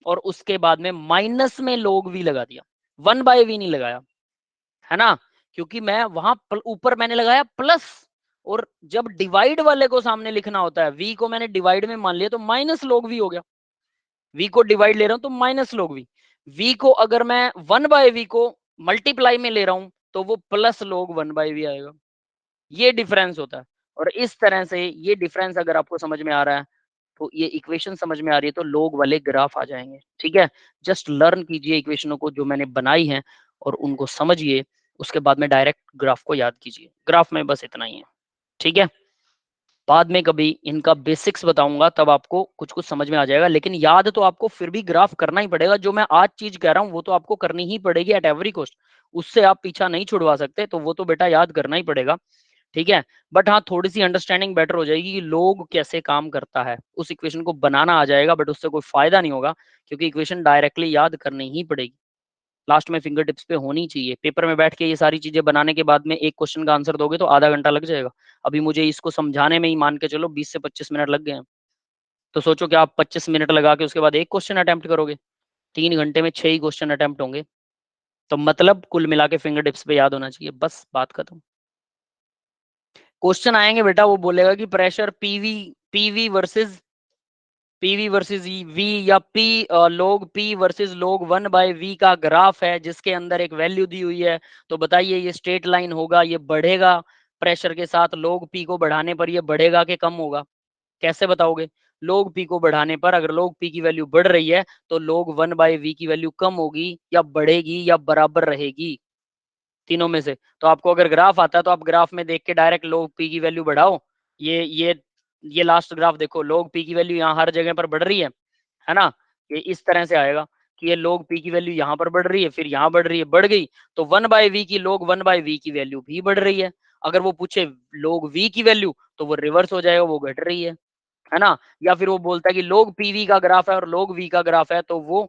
और उसके बाद में माइनस में log v लगा दिया, 1/v नहीं लगाया, है ना? क्योंकि मैं वहां ऊपर मैंने लगाया प्लस, और जब डिवाइड वाले को सामने लिखना होता है, v को मैंने डिवाइड में मान लिया, तो माइनस log v हो गया। v को डिवाइड ले रहा हूं तो माइनस log v, v को अगर मैं 1/v को मल्टीप्लाई में ले रहा हूं तो वो प्लस log 1/v आएगा। ये डिफरेंस होता है। और इस तरह से ये डिफरेंस अगर आपको समझ में आ रहा है, तो ये इक्वेशन समझ में आ रही है, तो लोग वाले ग्राफ आ जाएंगे। ठीक है, जस्ट लर्न कीजिए इक्वेशनों को जो मैंने बनाई हैं, और उनको समझिए, उसके बाद में डायरेक्ट ग्राफ को याद कीजिए। ग्राफ में बस इतना ही है। ठीक है, बाद में कभी इनका बेसिक्स बताऊंगा, तब आपको कुछ कुछ समझ में आ जाएगा, लेकिन याद तो आपको फिर भी ग्राफ करना ही पड़ेगा। जो मैं आज चीज कह रहा हूँ वो तो आपको करनी ही पड़ेगी एट एवरी कॉस्ट, उससे आप पीछा नहीं छुड़वा सकते, तो वो तो बेटा याद करना ही पड़ेगा। ठीक है, बट हाँ, थोड़ी सी अंडरस्टैंडिंग बेटर हो जाएगी कि लोग कैसे काम करता है, उस इक्वेशन को बनाना आ जाएगा, बट उससे कोई फायदा नहीं होगा, क्योंकि इक्वेशन डायरेक्टली याद करनी ही पड़ेगी, लास्ट में फिंगर टिप्स पे होनी चाहिए। पेपर में बैठ के ये सारी चीजें बनाने के बाद में एक क्वेश्चन का आंसर दोगे तो आधा घंटा लग जाएगा। अभी मुझे इसको समझाने में ही मान के चलो 20 से 25 मिनट लग गए हैं, तो सोचो कि आप 25 मिनट लगा के उसके बाद एक क्वेश्चन अटेम्प्ट करोगे, 3 घंटे में 6 ही क्वेश्चन अटेम्प्ट होंगे, तो मतलब कुल मिला के फिंगर टिप्स पे याद होना चाहिए, बस बात खत्म। क्वेश्चन आएंगे बेटा, वो बोलेगा कि pressure PV PV versus PV versus V, या P log P versus log 1/v का ग्राफ है, जिसके अंदर एक वैल्यू दी हुई है, तो बताइए ये स्ट्रेट लाइन होगा, ये बढ़ेगा प्रेशर के साथ, लोग पी को बढ़ाने पर ये बढ़ेगा कि कम होगा? कैसे बताओगे? लोग पी को बढ़ाने पर अगर लोग पी की वैल्यू बढ़ रही है, तो लोग 1/v की वैल्यू कम होगी, या बढ़ेगी, या बराबर रहेगी, तीनों में से। तो आपको अगर ग्राफ आता है, तो आप ग्राफ में देख के डायरेक्ट लोग पी की वैल्यू बढ़ाओ। ये लास्ट ग्राफ देखो, लोग पी की वैल्यू यहाँ हर जगह पर बढ़ रही है ना? ये इस तरह से आएगा कि ये लोग पी की वैल्यू यहाँ पर बढ़ रही है, फिर यहाँ बढ़ रही है, बढ़ गई, तो 1/v की लोग 1/v की वैल्यू भी बढ़ रही है। अगर वो पूछे लोग v की वैल्यू, तो वो रिवर्स हो जाएगा, वो घट रही है ना? या फिर वो बोलता है कि लोग पीवी का ग्राफ है और लोग v का ग्राफ है, तो वो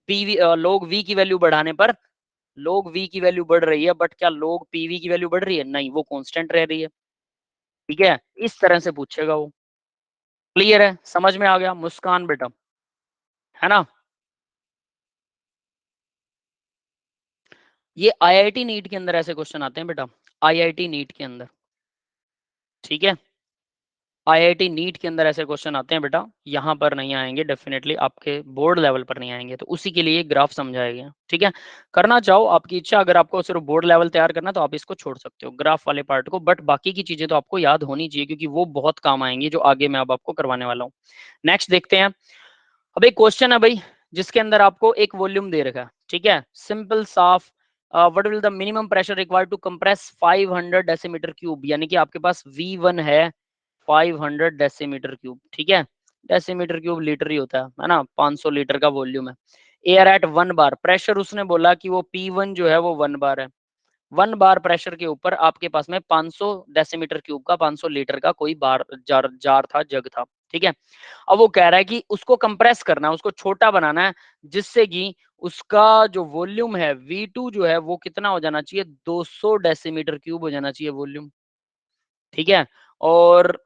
पीवी लोग v की वैल्यू बढ़ाने पर लोग v की वैल्यू बढ़ रही है, बट क्या लोग pv की वैल्यू बढ़ रही है? नहीं, वो कांस्टेंट रह रही है। ठीक है, इस तरह से पूछेगा वो। क्लियर है? समझ में आ गया मुस्कान बेटा, है ना? ये आईआईटी नीट के अंदर ऐसे क्वेश्चन आते हैं बेटा, आईआईटी नीट के अंदर। ठीक है, आईआईटी नीट के अंदर ऐसे क्वेश्चन आते हैं बेटा, यहाँ पर नहीं आएंगे, डेफिनेटली आपके बोर्ड लेवल पर नहीं आएंगे, तो उसी के लिए ग्राफ समझाया गया। ठीक है, करना चाहो आपकी इच्छा, अगर आपको सिर्फ बोर्ड लेवल तैयार करना तो आप इसको छोड़ सकते हो, ग्राफ वाले पार्ट को, बट बाकी की चीजें तो आपको याद होनी चाहिए, क्योंकि वो बहुत काम आएंगी जो आगे मैं अब आपको करवाने वाला हूँ। नेक्स्ट देखते हैं। अब एक क्वेश्चन है भाई, जिसके अंदर आपको एक वॉल्यूम दे रखा है। ठीक है, सिंपल साफ, what will the minimum pressure required to compress 500 decimetre cube, यानी कि आपके पास V1 है 500 डेसीमीटर क्यूब। ठीक है, डेसीमीटर क्यूब लीटर ही होता है ना? 500 लीटर का वॉल्यूम है। एयर एट 1 बार प्रेशर, उसने बोला कि वो P1 जो है वो 1 बार है। 1 बार प्रेशर के ऊपर आपके पास में 500 डेसीमीटर क्यूब का, 500 लीटर का कोई बार जार था, जग था। ठीक है, अब वो कह रहा है कि उसको कंप्रेस करना है, उसको छोटा बनाना है, जिससे कि उसका जो वॉल्यूम है V2 जो है वो कितना हो जाना चाहिए, 200 डेसीमीटर क्यूब हो जाना चाहिए वॉल्यूम। ठीक है, और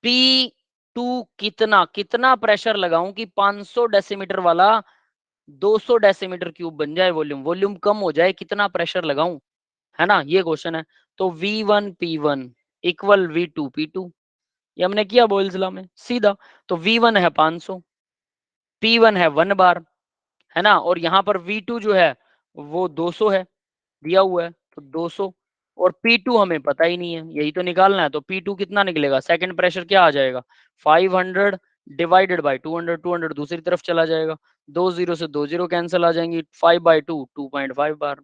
P2 कितना कितना प्रेशर लगाऊं कि 500 डेसीमीटर वाला 200 डेसीमीटर क्यूब बन जाए, वॉल्यूम वॉल्यूम कम हो जाए, कितना प्रेशर लगाऊं, है ना? ये क्वेश्चन है। तो V1 P1 equal V2 P2, ये हमने किया बोयल्स लॉ में सीधा। तो V1 है 500, P1 है 1 बार, है ना? और यहाँ पर V2 जो है वो 200 है, दिया हुआ है, तो 200, और P2 हमें पता ही नहीं है, यही तो निकालना है। तो P2 कितना निकलेगा, सेकंड प्रेशर क्या आ जाएगा, 500 डिवाइडेड बाय 200, 200 दूसरी तरफ चला जाएगा, 2 जीरो से 2 जीरो कैंसिल आ जाएंगी, 5/2 2.5 बार,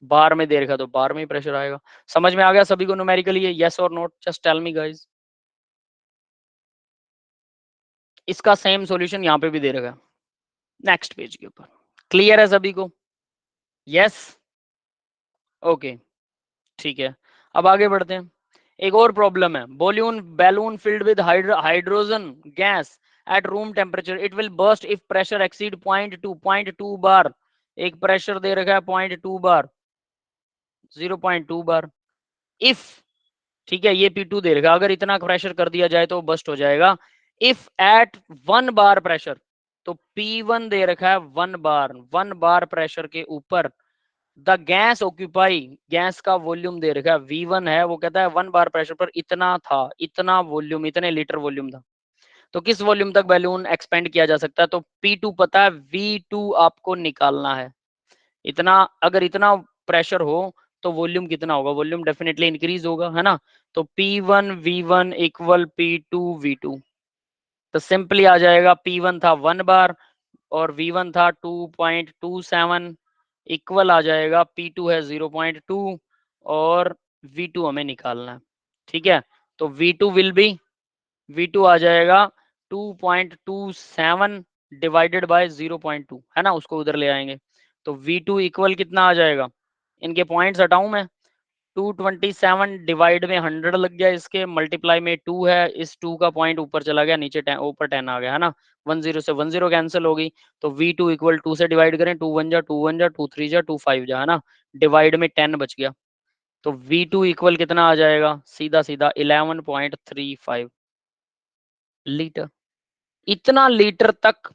बार में दे रखा तो बार में ही प्रेशर आएगा। समझ में आ गया सभी को न्यूमेरिकली? ये yes or not, just tell me guys. इसका सेम सॉल्यूशन यहाँ पे भी दे रखा है नेक्स्ट पेज के ऊपर। क्लियर है सभी को? यस, ओके, ठीक है। अब आगे बढ़ते हैं। एक और प्रॉब्लम है, balloon filled with hydrogen gas at room temperature, it will burst if pressure exceed 0.2 बार। एक प्रेशर दे रखा है 0.2 बार, 0.2 बार। इफ, ठीक है, ये P2 दे रखा है, अगर इतना प्रेशर कर दिया जाए तो बस्ट हो जाएगा। इफ एट 1 बार प्रेशर, तो P1 दे रखा है 1 बार, 1 बार प्रेशर के ऊपर द गैस ऑक्यूपाई, गैस का वॉल्यूम दे रखा है V1 है, वो कहता है 1 बार प्रेशर पर इतना था, इतना वॉल्यूम, इतने लीटर वॉल्यूम था। तो किस वॉल्यूम तक बैलून एक्सपेंड किया जा सकता है? तो P2 पता है, V2 आपको निकालना है। इतना, अगर इतना प्रेशर हो तो वॉल्यूम कितना होगा? वॉल्यूम डेफिनेटली इंक्रीज होगा, है ना? तो P1 V1 equal P2 V2। तो सिंपली आ जाएगा, P1 था 1 बार और V1 था 2.27, इक्वल आ जाएगा P2 है 0.2 और V2 हमें निकालना है। ठीक है, तो V2 विल बी, V2 आ जाएगा 2.27 डिवाइडेड बाय 0.2, है ना? उसको उधर ले आएंगे तो V2 इक्वल कितना आ जाएगा? इनके पॉइंट्स हटाऊं मैं, 227 डिवाइड में 100 लग गया, इसके मल्टीप्लाई में 2 है, इस 2 का पॉइंट ऊपर चला गया, नीचे 10, ऊपर 10 आ गया, है ना? 10 से 10 कैंसिल हो गई, तो V2 इक्वल 2 से डिवाइड करें, 2 1 जा 2 1 जा 2 3 जा 2 5 जा, है ना? डिवाइड में 10 बच गया, तो V2 इक्वल कितना आ जाएगा? सीधा सीधा 11.35 लीटर। इतना लीटर तक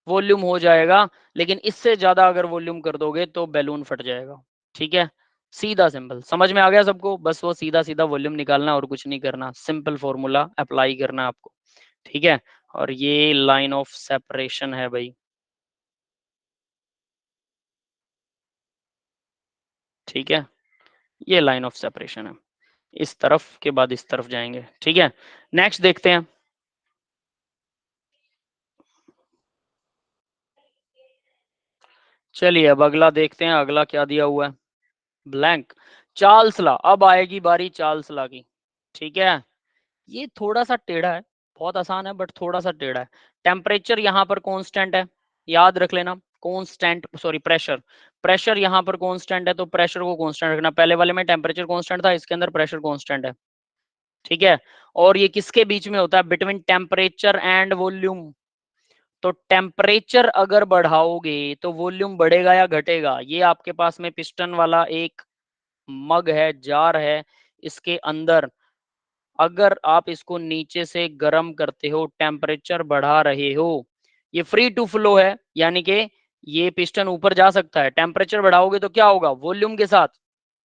वॉल्यूम हो जाएगा, लेकिन इससे ज्यादा अगर वॉल्यूम कर दोगे तो बैलून फट जाएगा। ठीक है, सीधा सिंपल, समझ में आ गया सबको? बस वो सीधा सीधा वॉल्यूम निकालना और कुछ नहीं करना, सिंपल फॉर्मूला अप्लाई करना आपको। ठीक है, और ये लाइन ऑफ सेपरेशन है भाई। ठीक है, ये लाइन ऑफ सेपरेशन है, इस तरफ के बाद इस तरफ जाएंगे। ठीक है, नेक्स्ट देखते हैं। चलिए अब अगला देखते हैं, अगला क्या दिया हुआ है? ब्लैंक। चार्ल्स लॉ, अब आएगी बारी चार्ल्स लॉ की। ठीक है, ये थोड़ा सा टेढ़ा है, बहुत आसान है बट थोड़ा सा टेढ़ा है। टेम्परेचर यहाँ पर कांस्टेंट है, याद रख लेना, कांस्टेंट, सॉरी प्रेशर, प्रेशर यहाँ पर कांस्टेंट है, तो प्रेशर को कांस्टेंट रखना। पहले वाले में टेम्परेचर कांस्टेंट था, इसके अंदर प्रेशर कांस्टेंट है। ठीक है, और ये किसके बीच में होता है? Between temperature and volume. तो टेम्परेचर अगर बढ़ाओगे तो वॉल्यूम बढ़ेगा या घटेगा? ये आपके पास में पिस्टन वाला एक मग है, जार है, इसके अंदर अगर आप इसको नीचे से गर्म करते हो, टेम्परेचर बढ़ा रहे हो, ये फ्री टू फ्लो है, यानी कि ये पिस्टन ऊपर जा सकता है। टेम्परेचर बढ़ाओगे तो क्या होगा? वॉल्यूम के साथ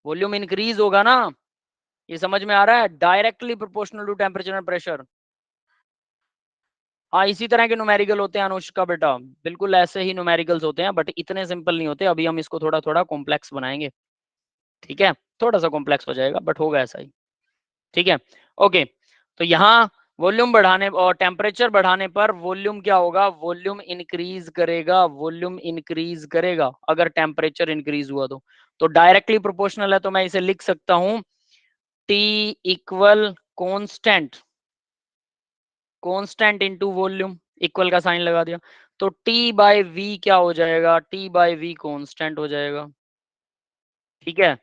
वॉल्यूम इंक्रीज होगा ना? ये समझ में आ रहा है? Directly proportional to temperature and pressure. हाँ, इसी तरह के न्यूमेरिकल होते हैं अनुष्का बेटा, बिल्कुल ऐसे ही न्यूमेरिकल्स होते हैं, बट इतने सिंपल नहीं होते। अभी हम इसको थोड़ा थोड़ा कॉम्प्लेक्स बनाएंगे। ठीक है, थोड़ा सा कॉम्प्लेक्स हो जाएगा बट होगा ऐसा ही। ठीक है, ओके। तो यहाँ वॉल्यूम बढ़ाने और टेम्परेचर बढ़ाने पर वॉल्यूम क्या होगा? वॉल्यूम इंक्रीज करेगा, वॉल्यूम इंक्रीज करेगा अगर टेम्परेचर इंक्रीज हुआ तो डायरेक्टली प्रोपोर्शनल है, तो मैं इसे लिख सकता हूं T equal constant, constant into volume, equal का साइन लगा दिया, तो T बाय V क्या हो जाएगा? T बाय V कॉन्स्टेंट हो जाएगा। ठीक है,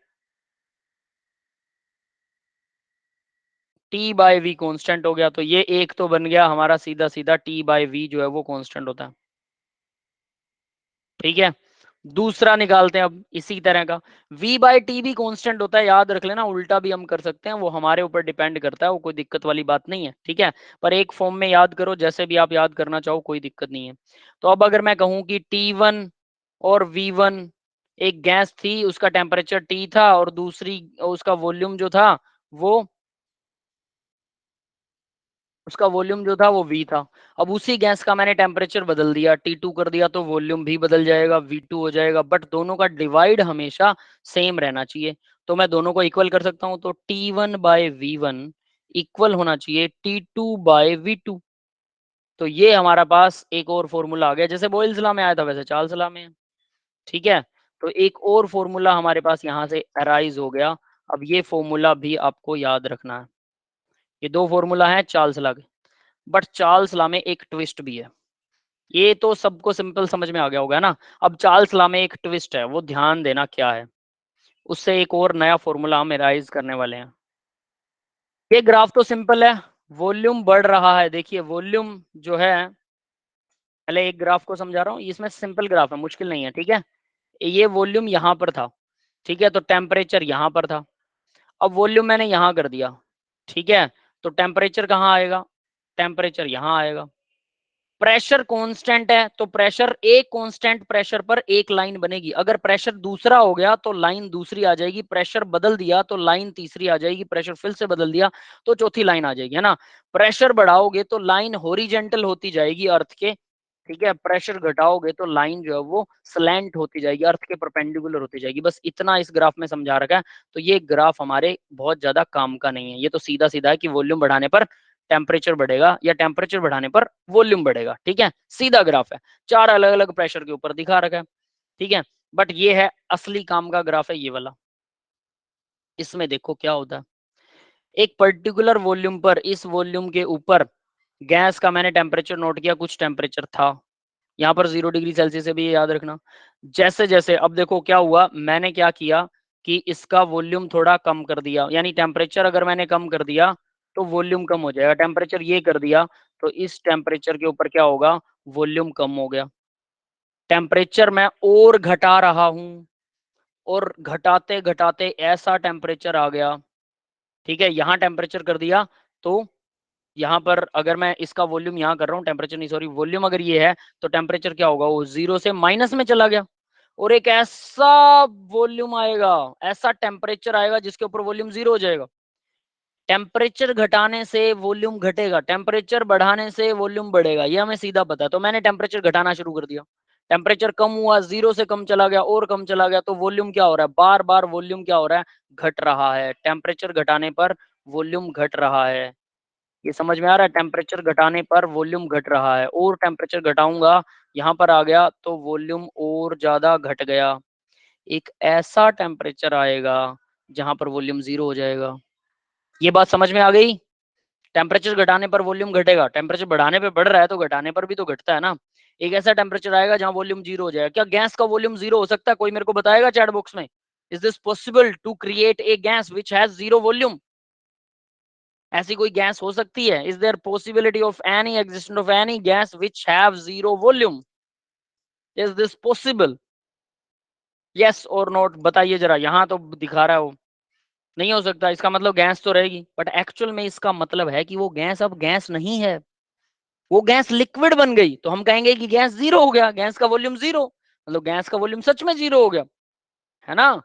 T बाय V कॉन्स्टेंट हो गया, तो ये एक तो बन गया हमारा सीधा सीधा, T बाय V जो है वो कॉन्स्टेंट होता है। ठीक है, दूसरा निकालते हैं अब इसी तरह का, V बाई टी भी कांस्टेंट होता है, याद रख लेना, उल्टा भी हम कर सकते हैं, वो हमारे ऊपर डिपेंड करता है, वो कोई दिक्कत वाली बात नहीं है। ठीक है, पर एक फॉर्म में याद करो, जैसे भी आप याद करना चाहो कोई दिक्कत नहीं है। तो अब अगर मैं कहूं कि T1 और V1, एक गैस थी उसका टेम्परेचर T था और दूसरी उसका वॉल्यूम जो था वो, उसका वॉल्यूम जो था वो V था। अब उसी गैस का मैंने टेम्परेचर बदल दिया, T2 कर दिया, तो वॉल्यूम भी बदल जाएगा, V2 हो जाएगा, बट दोनों का डिवाइड हमेशा सेम रहना चाहिए। तो मैं दोनों को इक्वल कर सकता हूं, तो T1 बाय V1 इक्वल होना चाहिए T2 बाय V2। तो ये हमारा पास एक और फॉर्मूला आ गया, जैसे बोयल्स लॉ में आया था वैसे चार्ल्स लॉ में, ठीक है। तो एक और फॉर्मूला हमारे पास यहाँ से अराइज हो गया। अब ये फॉर्मूला भी आपको याद रखना है। ये दो फॉर्मूला है चार्ल्स लॉ के, बट चार्ल्स लॉ में एक ट्विस्ट भी है। ये तो सबको सिंपल समझ में आ गया होगा ना। अब चार्ल्स लॉ में एक ट्विस्ट है, वो ध्यान देना क्या है। उससे एक और नया फॉर्मूला हम अराइज करने वाले हैं। ये ग्राफ तो सिंपल है, वॉल्यूम बढ़ रहा है। देखिए वॉल्यूम जो है, पहले एक ग्राफ को समझा रहा हूँ, इसमें सिंपल ग्राफ है, मुश्किल नहीं है, ठीक है। ये वॉल्यूम यहाँ पर था, ठीक है, तो टेम्परेचर यहाँ पर था। अब वॉल्यूम मैंने यहाँ कर दिया, ठीक है, तो टेम्परेचर कहाँ आएगा, टेम्परेचर यहाँ आएगा। प्रेशर कांस्टेंट है, तो प्रेशर एक कांस्टेंट प्रेशर पर एक लाइन बनेगी। अगर प्रेशर दूसरा हो गया तो लाइन दूसरी आ जाएगी, प्रेशर बदल दिया तो लाइन तीसरी आ जाएगी, प्रेशर फिर से बदल दिया तो चौथी लाइन आ जाएगी, है ना। प्रेशर बढ़ाओगे तो लाइन हॉरिजेंटल होती जाएगी अर्थ के, ठीक है। प्रेशर घटाओगे तो लाइन जो है वो स्लैंट होती जाएगी, अर्थ के परपेंडिकुलर होती जाएगी। बस इतना इस ग्राफ में समझा रखा है। तो ये ग्राफ हमारे बहुत ज्यादा काम का नहीं है, ये तो सीधा सीधा है कि वॉल्यूम बढ़ाने पर टेम्परेचर बढ़ेगा या टेम्परेचर बढ़ाने पर वॉल्यूम बढ़ेगा, ठीक है। सीधा ग्राफ है, चार अलग अलग प्रेशर के ऊपर दिखा रखा है, ठीक है। बट ये है असली काम का ग्राफ है ये वाला। इसमें देखो क्या होता है, एक पर्टिकुलर वॉल्यूम पर, इस वॉल्यूम के ऊपर गैस का मैंने टेम्परेचर नोट किया, कुछ टेम्परेचर था यहाँ पर 0 डिग्री सेल्सियस है भी, ये याद रखना। जैसे जैसे अब देखो क्या हुआ, मैंने क्या किया कि इसका वॉल्यूम थोड़ा कम कर दिया, यानी टेम्परेचर अगर मैंने कम कर दिया तो वॉल्यूम कम हो जाएगा। टेम्परेचर ये कर दिया तो इस टेम्परेचर के ऊपर क्या होगा, वॉल्यूम कम हो गया। टेम्परेचर मैं और घटा रहा हूं, और घटाते घटाते ऐसा टेम्परेचर आ गया, ठीक है। यहाँ टेम्परेचर कर दिया तो यहाँ पर अगर मैं इसका वॉल्यूम यहाँ कर रहा हूँ, टेम्परेचर नहीं सॉरी, वॉल्यूम अगर ये है तो टेम्परेचर क्या होगा, वो 0 से माइनस में चला गया। और एक ऐसा वॉल्यूम आएगा, ऐसा टेम्परेचर आएगा जिसके ऊपर वॉल्यूम 0 हो जाएगा। टेम्परेचर घटाने से वॉल्यूम घटेगा, टेम्परेचर बढ़ाने से वॉल्यूम बढ़ेगा, ये हमें सीधा पता है। तो मैंने टेम्परेचर घटाना शुरू कर दिया, टेम्परेचर कम हुआ, 0 से कम चला गया और कम चला गया, तो वॉल्यूम क्या हो रहा है, बार बार वॉल्यूम क्या हो रहा है, घट रहा है। टेम्परेचर घटाने पर वॉल्यूम घट रहा है, ये समझ में आ रहा है। टेम्परेचर घटाने पर वॉल्यूम घट रहा है, और टेम्परेचर घटाऊंगा, यहाँ पर आ गया तो वॉल्यूम और ज्यादा घट गया। एक ऐसा टेम्परेचर आएगा जहां पर वॉल्यूम 0 हो जाएगा। ये बात समझ में आ गई। टेम्परेचर घटाने पर वॉल्यूम घटेगा, टेम्परेचर बढ़ाने पे बढ़ रहा है तो घटाने पर भी तो घटता है ना। एक ऐसा टेम्परेचर आएगा जहां वॉल्यूम 0 हो जाएगा। क्या गैस का वॉल्यूम 0 हो सकता है, कोई मेरे को बताएगा चैट बॉक्स में। Is this possible to create a gas which has 0 volume. ऐसी कोई गैस हो सकती है, is there possibility of any existence of any gas which have 0 volume, is this possible, yes or not, बताइए जरा। यहाँ तो दिखा रहा है वो नहीं हो सकता, इसका मतलब गैस तो रहेगी, बट एक्चुअल में इसका मतलब है कि वो गैस अब गैस नहीं है, वो गैस लिक्विड बन गई। तो हम कहेंगे कि गैस 0 हो गया, गैस का वॉल्यूम 0, मतलब गैस का वॉल्यूम सच में 0 हो गया, है ना।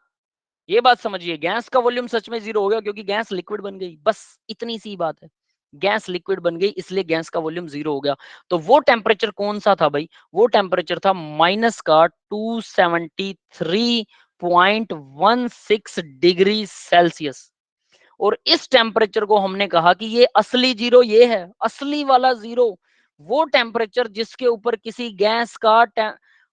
ये बात समझिए, गैस का वॉल्यूम सच में 0 हो गया क्योंकि गैस लिक्विड बन गई, बस इतनी सी बात है। गैस लिक्विड बन गई इसलिए गैस का वॉल्यूम 0 हो गया। तो वो टेम्परेचर कौन सा था भाई, वो टेम्परेचर था माइनस का 273.16 डिग्री सेल्सियस। और इस टेम्परेचर को हमने कहा कि ये असली 0, ये है असली वाला 0। वो टेम्परेचर जिसके ऊपर किसी गैस का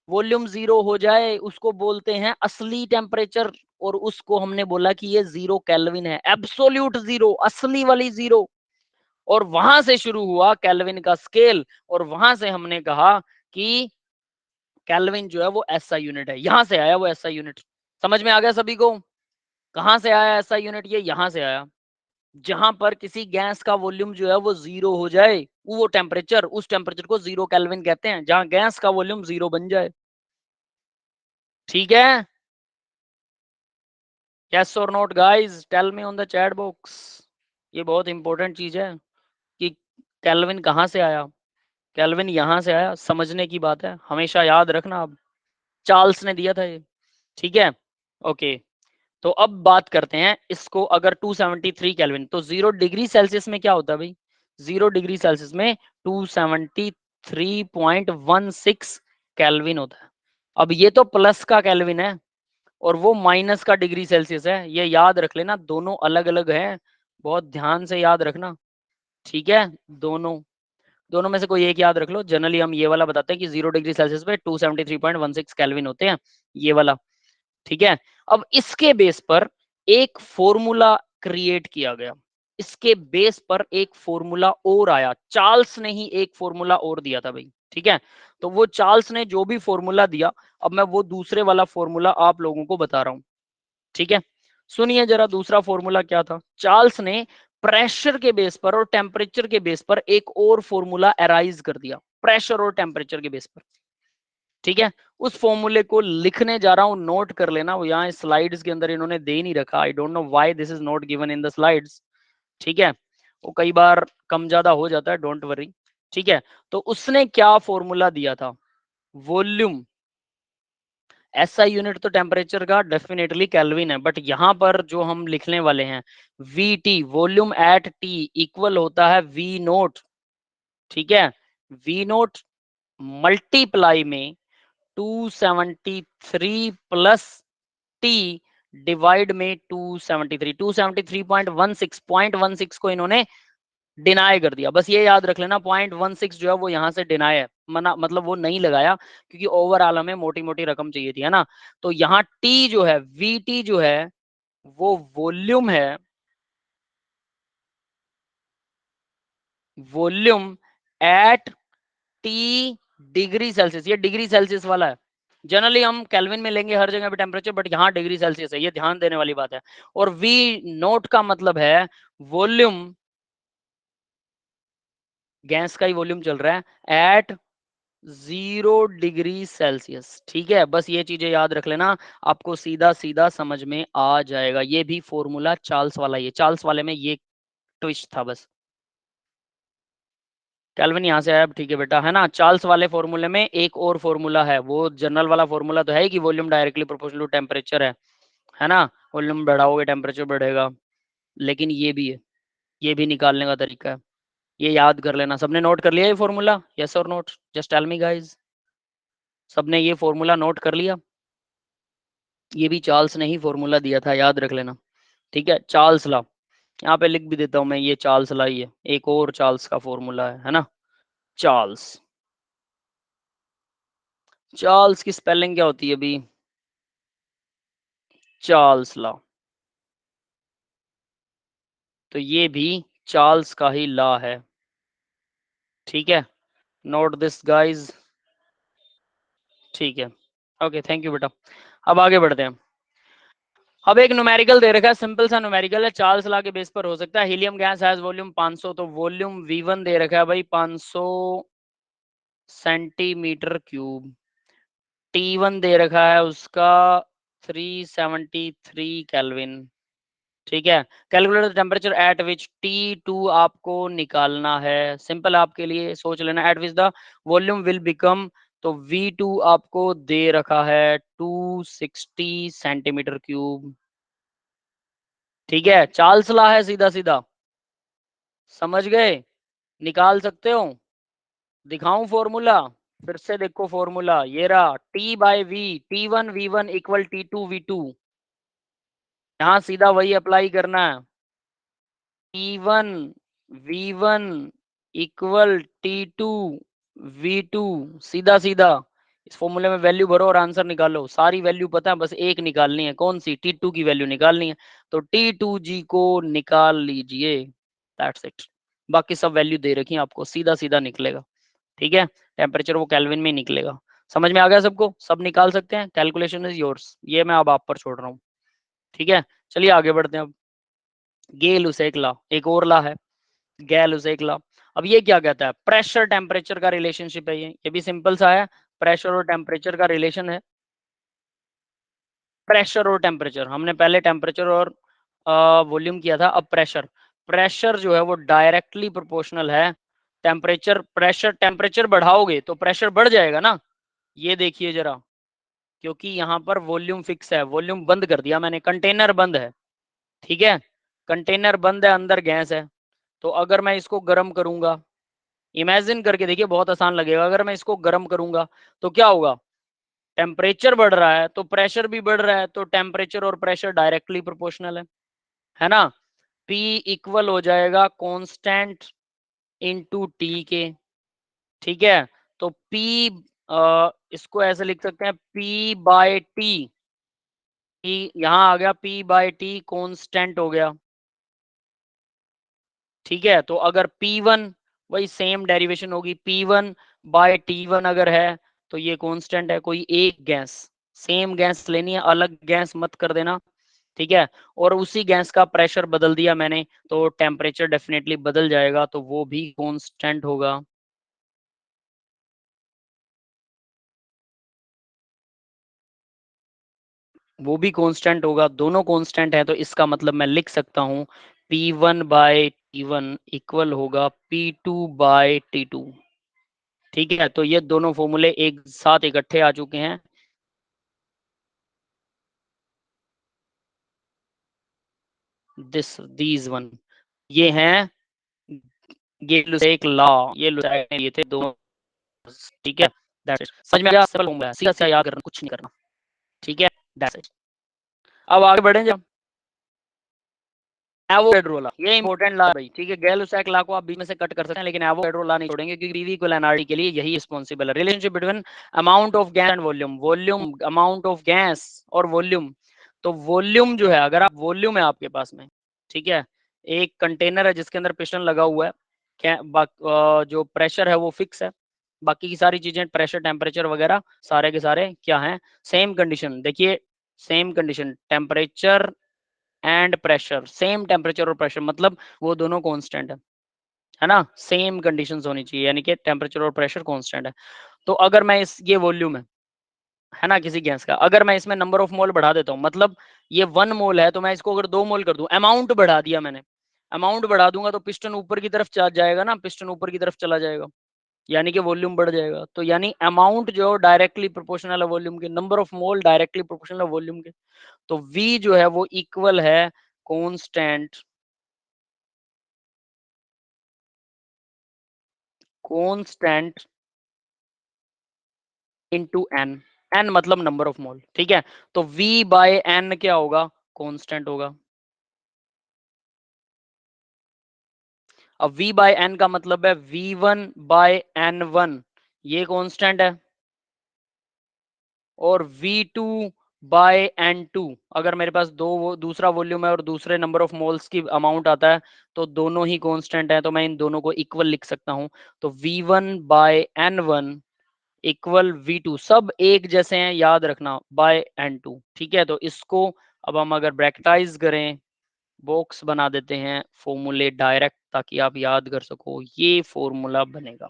वॉल्यूम 0 हो जाए उसको बोलते हैं असली टेम्परेचर। और उसको हमने बोला कि ये 0 केल्विन है, एब्सोल्यूट 0, असली वाली 0। और वहां से शुरू हुआ केल्विन का स्केल, और वहां से हमने कहा कि केल्विन जो है वो एसआई यूनिट है, यहां से आया वो एसआई यूनिट। समझ में आ गया सभी को, कहां से आया एसआई यूनिट, ये यहां से आया। जहां पर किसी गैस का वॉल्यूम जो है वो 0 हो जाए, वो टेम्परेचर, उस टेम्परेचर को 0 केल्विन कहते हैं, जहां गैस का वॉल्यूम 0 बन जाए, ठीक है। Yes or not guys, tell me on the chat box. ये बहुत इंपॉर्टेंट चीज है कि केल्विन कहां से आया, केल्विन यहां से आया, समझने की बात है, हमेशा याद रखना। अब चार्ल्स ने दिया था ये, ठीक है, ओके। तो अब बात करते हैं इसको, अगर 273 केल्विन, तो 0 डिग्री सेल्सियस में क्या होता है भाई, 0 डिग्री सेल्सियस में 273.16 केल्विन होता है। अब ये तो प्लस का केल्विन है और वो माइनस का डिग्री सेल्सियस है, ये याद रख लेना, दोनों अलग अलग हैं, बहुत ध्यान से याद रखना, ठीक है। दोनों दोनों में से कोई एक याद रख लो। जनरली हम ये वाला बताते हैं कि 0 डिग्री सेल्सियस पे 273.16 केल्विन होते हैं, ये वाला। ठीक है, अब इसके बेस पर एक फॉर्मूला क्रिएट किया गया, इसके बेस पर एक फॉर्मूला और आया, चार्ल्स ने ही एक फॉर्मूला और दिया था भाई। ठीक है, तो वो चार्ल्स ने जो भी फॉर्मूला दिया, अब मैं वो दूसरे वाला फॉर्मूला आप लोगों को बता रहा हूं। ठीक है, सुनिए जरा दूसरा फॉर्मूला क्या था। चार्ल्स ने प्रेशर के बेस पर और टेम्परेचर के बेस पर एक और फॉर्मूला अराइज कर दिया, प्रेशर और टेम्परेचर के बेस पर। ठीक है, उस फॉर्मूले को लिखने जा रहा हूं, नोट कर लेना। वो यहाँ स्लाइड्स के अंदर इन्होंने दे नहीं रखा, I don't know why this is not given in the slides. ठीक है, वो कई बार कम ज्यादा हो जाता है, डोंट वरी। ठीक है, तो उसने क्या फॉर्मूला दिया था, वॉल्यूम। एसआई यूनिट तो टेम्परेचर का डेफिनेटली केल्विन है, बट यहां पर जो हम लिखने वाले हैं we T, volume at T equal होता है वी नोट। ठीक है, वी नोट मल्टीप्लाई में 273 प्लस टी डिवाइड में 273, 273.16 को इन्होंने डिनाई कर दिया। बस ये याद रख लेना, 0.16 जो है वो यहाँ से डिनाई है, मना मतलब वो नहीं लगाया, क्योंकि ओवरऑल हमें मोटी मोटी रकम चाहिए थी, है ना। तो यहाँ टी जो है, वी टी जो है वो वॉल्यूम है, volume at T degree Celsius. ये डिग्री सेल्सियस वाला है, जनरली हम केल्विन में लेंगे हर जगह पे टेम्परेचर, बट यहाँ डिग्री सेल्सियस है, ये ध्यान देने वाली बात है। और वी नोट का मतलब है वॉल्यूम, गैस का ही वॉल्यूम चल रहा है, एट 0 डिग्री सेल्सियस। ठीक है, बस ये चीजें याद रख लेना, आपको सीधा सीधा समझ में आ जाएगा। ये भी फॉर्मूला चार्ल्स वाला, ये चार्ल्स वाले में ये ट्विस्ट था बस। केल्विन यहाँ से आया, ठीक है बेटा, है ना। चार्ल्स वाले फॉर्मूले में एक और फॉर्मूला है, वो जनरल वाला फॉर्मूला तो है कि volume directly proportional to temperature है ना। वॉल्यूम बढ़ाओगे टेम्परेचर बढ़ेगा, लेकिन ये भी है, ये भी निकालने का तरीका है, ये याद कर लेना। सबने नोट कर लिया ये formula, yes or not, just tell me guys. सबने ये फॉर्मूला नोट कर लिया, ये भी चार्ल्स ने ही फॉर्मूला दिया था, याद रख लेना। ठीक है, चार्ल्स ला, यहाँ पे लिख भी देता हूं मैं, ये चार्ल्स ला ही है, एक और चार्ल्स का फॉर्मूला है ना। चार्ल्स, चार्ल्स की स्पेलिंग क्या होती है अभी, चार्ल्स ला, तो ये भी चार्ल्स का ही लॉ है। ठीक है, नोट दिस गाइस। ठीक है, ओके, थैंक यू बेटा। अब आगे बढ़ते हैं। अब एक न्यूमेरिकल दे रखा है, सिंपल सा न्यूमेरिकल है, चार्ल्स लॉ के बेस पर हो सकता है। हीलियम गैस हैज वॉल्यूम 500, तो वॉल्यूम V1 दे रखा है भाई 500 सेंटीमीटर क्यूब। T1 दे रखा है उसका 373 केल्विन। ठीक है, calculate the temperature at which T2 आपको निकालना है। सिंपल आपके लिए सोच लेना, eight which the volume will become, तो V2 आपको दे रखा है 260 सेंटीमीटर क्यूब। ठीक है, चार्ल्स लॉ है, सीधा सीधा समझ गए, निकाल सकते हो। दिखाऊं फॉर्मूला, फिर से देखो फॉर्मूला, ये रहा, T bye V, T1 V1 equal T2 V2। यहाँ सीधा वही अप्लाई करना है, T1 V1 equal T2 V2, सीधा सीधा इस फॉर्मूले में वैल्यू भरो और आंसर निकालो। सारी वैल्यू पता है, बस एक निकालनी है, कौन सी, T2 की वैल्यू निकालनी है, तो T2G को निकाल लीजिए, दैट्स इट। बाकी सब वैल्यू दे रखी है आपको, सीधा सीधा निकलेगा। ठीक है, टेम्परेचर वो केल्विन में निकलेगा। समझ में आ गया सबको, सब निकाल सकते हैं, कैलकुलेशन इज योर्स, ये मैं अब आप पर छोड़ रहा हूँ। ठीक है, चलिए आगे बढ़ते हैं। अब गेल उसेक लॉ, एक और लॉ है, गैल उसेक लॉ। अब ये क्या कहता है, प्रेशर टेम्परेचर का रिलेशनशिप है, ये भी सिंपल सा है, प्रेशर और टेम्परेचर का रिलेशन है। प्रेशर और टेम्परेचर, हमने पहले टेम्परेचर और वॉल्यूम किया था, अब प्रेशर। प्रेशर जो है वो डायरेक्टली प्रोपोर्शनल है टेम्परेचर, प्रेशर, टेम्परेचर बढ़ाओगे तो प्रेशर बढ़ जाएगा ना। ये देखिए जरा, क्योंकि यहाँ पर वॉल्यूम फिक्स है, वॉल्यूम बंद कर दिया मैंने, कंटेनर बंद है। ठीक है, कंटेनर बंद है, अंदर गैस है, तो अगर मैं इसको गर्म करूंगा, इमेजिन करके देखिए, बहुत आसान लगेगा, अगर मैं इसको गर्म करूंगा तो क्या होगा, टेम्परेचर बढ़ रहा है तो प्रेशर भी बढ़ रहा है, तो टेम्परेचर और प्रेशर डायरेक्टली प्रोपोर्शनल है ना। P इक्वल हो जाएगा कांस्टेंट इनटू टी के। ठीक है, तो P इसको ऐसे लिख सकते हैं P बाय टी, यहाँ आ गया P बाय टी कांस्टेंट हो गया। ठीक है, तो अगर P1 वही सेम डेरिवेशन होगी, P1 बाय T1 अगर है तो ये कांस्टेंट है, कोई एक गैस, सेम गैस लेनी है, अलग गैस मत कर देना। ठीक है, और उसी गैस का प्रेशर बदल दिया मैंने तो टेम्परेचर डेफिनेटली बदल जाएगा, तो वो भी कांस्टेंट होगा। वो भी कांस्टेंट होगा, दोनों कांस्टेंट है, तो इसका मतलब मैं लिख सकता हूँ P1 बाय T1 इक्वल होगा P2 बाय T2। ठीक है, तो ये दोनों फॉर्मूले एक साथ इकट्ठे आ चुके हैं। दीज वन, ये हैं, ये एक लॉ, ये ये थे दोनों। ठीक है, दैट्स इट, समझ में आ गया? सिंपल फॉर्मूला है, सीधा सीधा याद करना, कुछ नहीं करना। ठीक है, दैट्स इट। अब आगे बढ़ें जब, एवोगैड्रो लॉ, ये इंपॉर्टेंट लॉ है भाई। ठीक है, गैल-लुसाक लॉ को आप बीच में से कट कर सकते हैं, लेकिन एवोगैड्रो लॉ नहीं छोड़ेंगे, क्योंकि पीवी इक्वल एनआरटी के लिए यही रिस्पांसिबल है। Relationship between amount of gas and volume, volume, amount of gas और वॉल्यूम। तो वॉल्यूम जो है, अगर आप वॉल्यूम है आपके पास में, ठीक है, एक कंटेनर है जिसके अंदर पिस्टन लगा हुआ है, जो प्रेशर है वो फिक्स है, बाकी की सारी चीजें प्रेशर, टेम्परेचर वगैरह सारे के सारे क्या हैं, सेम कंडीशन। देखिए, same condition, temperature and pressure, same temperature और प्रेशर, मतलब वो दोनों कांस्टेंट है ना, सेम कंडीशंस होनी चाहिए, यानी कि टेम्परेचर और प्रेशर कांस्टेंट है। तो अगर मैं इस, ये वॉल्यूम है ना किसी गैस का, अगर मैं इसमें नंबर ऑफ मोल बढ़ा देता हूँ, मतलब ये 1 मोल है, तो मैं इसको अगर 2 मोल कर दूं, अमाउंट बढ़ा दिया मैंने, अमाउंट बढ़ा दूंगा तो पिस्टन ऊपर की तरफ जाएगा ना, पिस्टन ऊपर की तरफ चला जाएगा, यानी कि वॉल्यूम बढ़ जाएगा। तो यानी अमाउंट जो डायरेक्टली प्रोपोर्शनल है वॉल्यूम के, number of mole directly proportional है वॉल्यूम के, तो V जो है वो इक्वल है constant, constant into n, n मतलब नंबर ऑफ मोल। ठीक है, तो V बाय n क्या होगा, कांस्टेंट होगा। अब V बाय n का मतलब है V1 बाय N1, ये कांस्टेंट है, और V2 बाय N2, अगर मेरे पास दूसरा वॉल्यूम है और दूसरे नंबर ऑफ मोल्स की अमाउंट आता है, तो दोनों ही कांस्टेंट है, तो मैं इन दोनों को इक्वल लिख सकता हूं। तो V1 bye N1 equal V2, सब एक जैसे हैं, याद रखना, बाय N2। ठीक है, तो इसको अब हम अगर ब्रैकेटाइज करें, बॉक्स बना देते हैं फॉर्मूले डायरेक्ट, ताकि आप याद कर सको, ये फॉर्मूला बनेगा,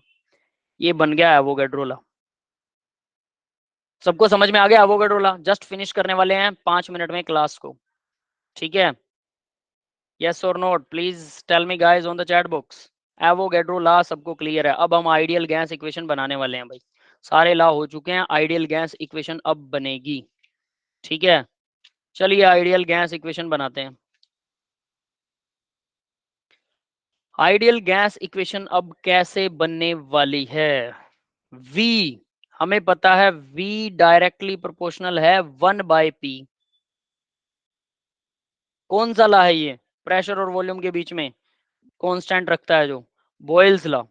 ये बन गया एवोगैड्रो लॉ। सबको समझ में आ गया एवोगैड्रो लॉ? जस्ट फिनिश करने वाले हैं 5 मिनट में क्लास को। ठीक है, yes or not, please tell me guys on the chat box. Avogadro law सबको क्लियर है? अब हम आइडियल गैस इक्वेशन बनाने वाले हैं भाई, सारे लॉ हो चुके हैं, आइडियल गैस इक्वेशन अब बनेगी। ठीक है, चलिए आइडियल गैस इक्वेशन बनाते हैं। आइडियल गैस इक्वेशन अब कैसे बनने वाली है? V, हमें पता है V डायरेक्टली प्रोपोर्शनल है 1/P। कौन सा लॉ है ये, प्रेशर और वॉल्यूम के बीच में कांस्टेंट रखता है जो, Boyle's law,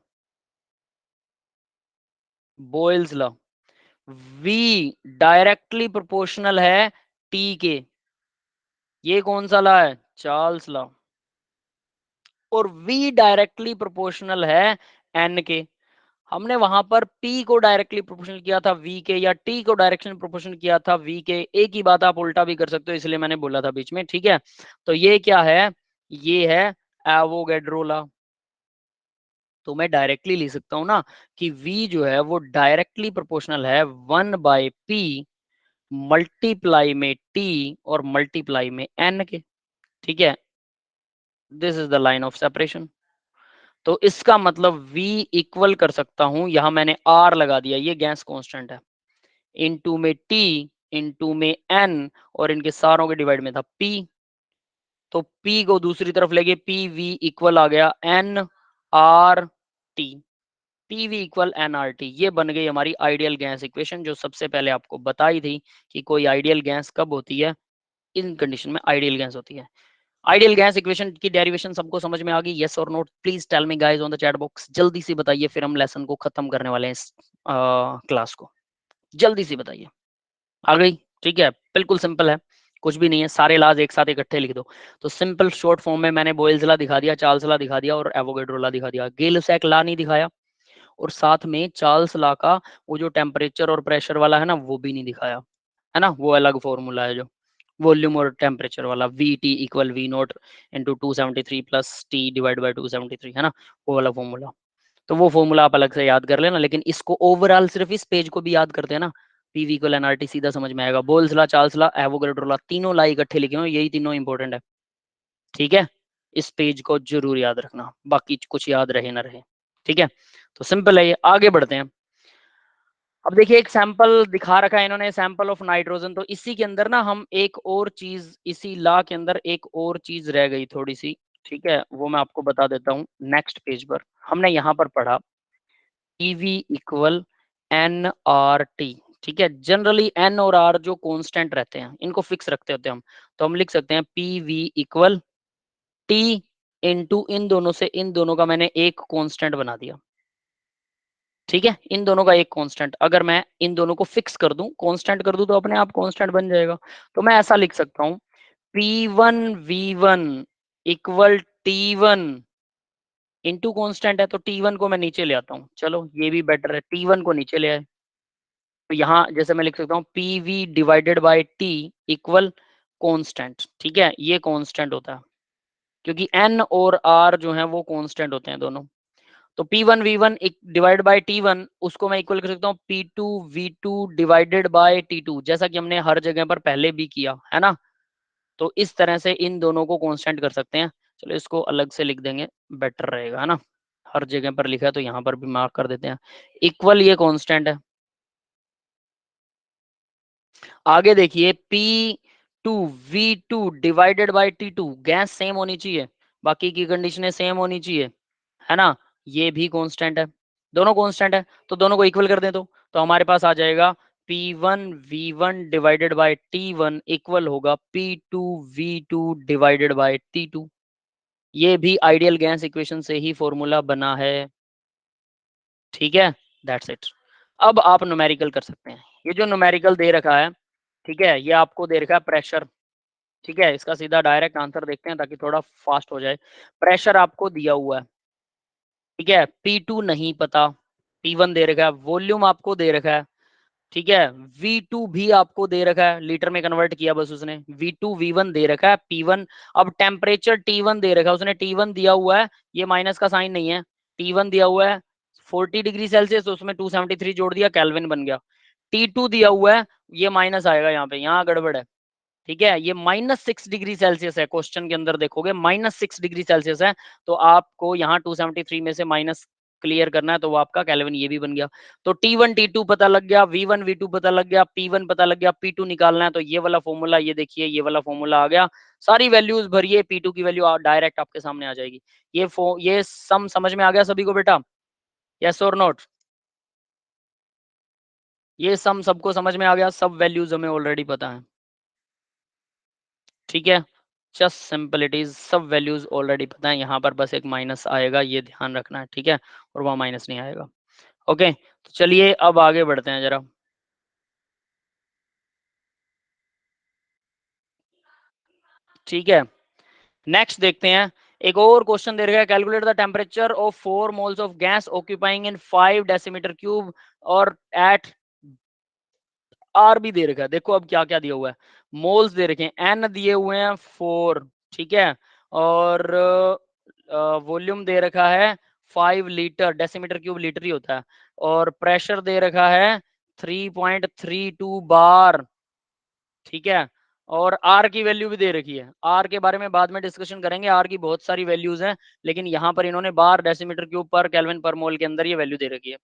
Boyle's law. V directly proportional है T के, ये कौन सा लॉ है, चार्ल्स लॉ। और V डायरेक्टली प्रोपोर्शनल है N के, हमने वहां पर P को डायरेक्टली प्रोपोर्शनल किया था V के, या T को डायरेक्शन प्रोपोर्शनल किया था V के, एक ही बात आप उल्टा भी कर सकते हो, इसलिए मैंने बोला था बीच में। ठीक है, तो ये क्या है, ये है एवोगैड्रो लॉ। तो मैं डायरेक्टली लिख सकता हूं ना कि V जो है वो डायरेक्टली प्रोपोर्शनल है 1/P मल्टीप्लाई में T और मल्टीप्लाई में N के। ठीक है, this is the line of separation. तो इसका मतलब V इक्वल कर सकता हूं, यहां मैंने R लगा दिया, ये गैस कांस्टेंट है, इनटू में T, इनटू में N, और इनके सारों के डिवाइड में था P। तो P को दूसरी तरफ लेके PV इक्वल आ गया NRT, PV इक्वल NRT। ये बन गई हमारी आइडियल गैस इक्वेशन, जो सबसे पहले आपको बताई थी कि कोई आइडियल गैस कब होती है, इन कंडीशन में आइडियल गैस होती है। आइडियल गैस इक्वेशन की डेरिवेशन सबको समझ में आ गई? Yes or no? Please tell me guys on the chat box, जल्दी से बताइए, फिर हम लेसन को खत्म करने वाले हैं इस क्लास को। जल्दी से बताइए। आ गई? ठीक है, बिल्कुल सिंपल है, कुछ भी नहीं है, सारे लाज एक साथ इकट्ठे लिख दो। तो सिंपल शॉर्ट फॉर्म में मैंने बोयल्स लॉ दिखा दिया, चार्ल्स लॉ दिखा दिया और एवोगैड्रो लॉ दिखा दिया। गेल-लैक लॉ नहीं दिखाया, और साथ में चार्ल्स लॉ का वो जो टेम्परेचर और प्रेशर वाला है ना, वो भी नहीं दिखाया, है ना, वो अलग फॉर्मूला है जो वॉल्यूम और टेम्परेचर वाला, V T equal V not into 273 plus T divide by 273, है ना, वो वाला फॉर्मूला। तो वो फॉर्मूला आप अलग से याद कर लेना, लेकिन इसको ओवरऑल सिर्फ इस पेज को भी याद करते हैं ना, पीवी इक्वल एनआरटी सीधा समझ में आएगा। Boyle's law, Charles law, Avogadro law, तीनों लॉ इकट्ठे लिखे हो, यही तीनों इंपॉर्टेंट है। ठीक है, इस पेज को जरूर याद रखना, बाकी कुछ याद रहे ना रहे। ठीक है, तो सिंपल है ये, आगे बढ़ते हैं। अब देखिए एक सैंपल दिखा रखा है इन्होंने, सैंपल ऑफ नाइट्रोजन। तो इसी के अंदर ना हम एक और चीज, इसी लॉ के अंदर एक और चीज रह गई थोड़ी सी, ठीक है, वो मैं आपको बता देता हूँ। नेक्स्ट पेज पर हमने यहाँ पर पढ़ा PV equal N R T. ठीक है, जनरली एन और आर जो कांस्टेंट रहते हैं, इनको फिक्स रखते होते हैं हम, तो हम लिख सकते हैं पीवी इक्वल टी इंटू इन दोनों से, इन दोनों का मैंने एक कांस्टेंट बना दिया। ठीक है, इन दोनों का एक कांस्टेंट, अगर मैं इन दोनों को फिक्स कर दूं, कांस्टेंट कर दूं, तो अपने आप कांस्टेंट बन जाएगा। तो मैं ऐसा लिख सकता हूं P1V1 equal T1 into constant है, तो T1 को मैं नीचे ले आता हूं, चलो ये भी बेटर है, T1 को नीचे ले आए। तो यहाँ जैसे मैं लिख सकता हूँ PV divided by T equal constant. ठीक है, ये कांस्टेंट होता है, क्योंकि N और R जो है वो कांस्टेंट होते हैं दोनों। तो P1V1 डिवाइड बाय T1, उसको मैं इक्वल कर सकता हूँ P2V2 डिवाइडेड बाय T2, जैसा कि हमने हर जगह पर पहले भी किया है ना। तो इस तरह से इन दोनों को कांस्टेंट कर सकते हैं। चलो इसको अलग से लिख देंगे, बेटर रहेगा, है ना, हर जगह पर लिखा है तो यहाँ पर भी मार्क कर देते हैं। इक्वल ये कांस्टेंट है। आगे देखिए P2V2 divided by T2, gas same होनी चाहिए, बाकी की कंडीशनें सेम होनी चाहिए, है ना, ये भी कांस्टेंट है, दोनों कांस्टेंट है, तो दोनों को इक्वल कर दें तो हमारे पास आ जाएगा P1V1 divided by T1 equal होगा P2V2 डिवाइडेड बाय T2। ये भी आइडियल गैस इक्वेशन से ही फॉर्मूला बना है। ठीक है, दैट्स इट। अब आप न्यूमेरिकल कर सकते हैं। ये जो न्यूमेरिकल दे रखा है, ठीक है, ये आपको दे रखा है प्रेशर। ठीक है, इसका सीधा डायरेक्ट आंसर देखते हैं ताकि थोड़ा फास्ट हो जाए। प्रेशर आपको दिया हुआ है, ठीक है, P2 नहीं पता, P1 दे रखा है, वॉल्यूम आपको दे रखा है, ठीक है, V2 भी आपको दे रखा है, लीटर में कन्वर्ट किया बस उसने, V2 V1 दे रखा है, P1, अब टेम्परेचर T1 दे रखा है उसने, T1 दिया हुआ है, ये माइनस का साइन नहीं है, T1 दिया हुआ है 40 डिग्री सेल्सियस, तो उसमें 273 जोड़ दिया, केल्विन बन गया। T2 दिया हुआ है, ये माइनस आएगा यहाँ पे, यहाँ गड़बड़ है। ठीक है, ये -6 डिग्री सेल्सियस है, क्वेश्चन के अंदर देखोगे -6 डिग्री सेल्सियस है, तो आपको यहाँ 273 में से माइनस क्लियर करना है, तो वो आपका केल्विन ये भी बन गया। तो T1 T2 पता लग गया, V1 V2 पता लग गया, P1 पता लग गया, P2 निकालना है, तो ये वाला फॉर्मूला, ये देखिए ये वाला फॉर्मूला आ गया। सारी वैल्यूज भरिए, P2 की वैल्यू डायरेक्ट आपके सामने आ जाएगी। ये सम समझ में आ गया सभी को बेटा? Yes or not? ये सम सबको समझ में आ गया? सब वैल्यूज हमें ऑलरेडी पता है। ठीक है, जस्ट सिंपल इट इज, सब वैल्यूज ऑलरेडी पता है, यहाँ पर बस एक माइनस आएगा, ये ध्यान रखना है। ठीक है, और वहाँ माइनस नहीं आएगा। ओके, तो चलिए अब आगे बढ़ते हैं जरा। ठीक है, नेक्स्ट देखते हैं। एक और क्वेश्चन दे रखा है, calculate the temperature of 4 moles of gas occupying in 5 decimetre cube और एट आर भी दे रखा है। देखो अब क्या क्या दिया हुआ है, मोल्स दे रखे हैं, एन दिए हुए हैं 4, ठीक है, और वॉल्यूम दे रखा है 5 लीटर, डेसीमीटर क्यूब लीटर ही होता है, और प्रेशर दे रखा है 3.32 बार। ठीक है, और आर की वैल्यू भी दे रखी है, आर के बारे में बाद में डिस्कशन करेंगे, आर की बहुत सारी वैल्यूज हैं, लेकिन यहाँ पर इन्होंने बार डेसीमीटर क्यूब पर केल्विन पर मोल के अंदर ये वैल्यू दे रखी है।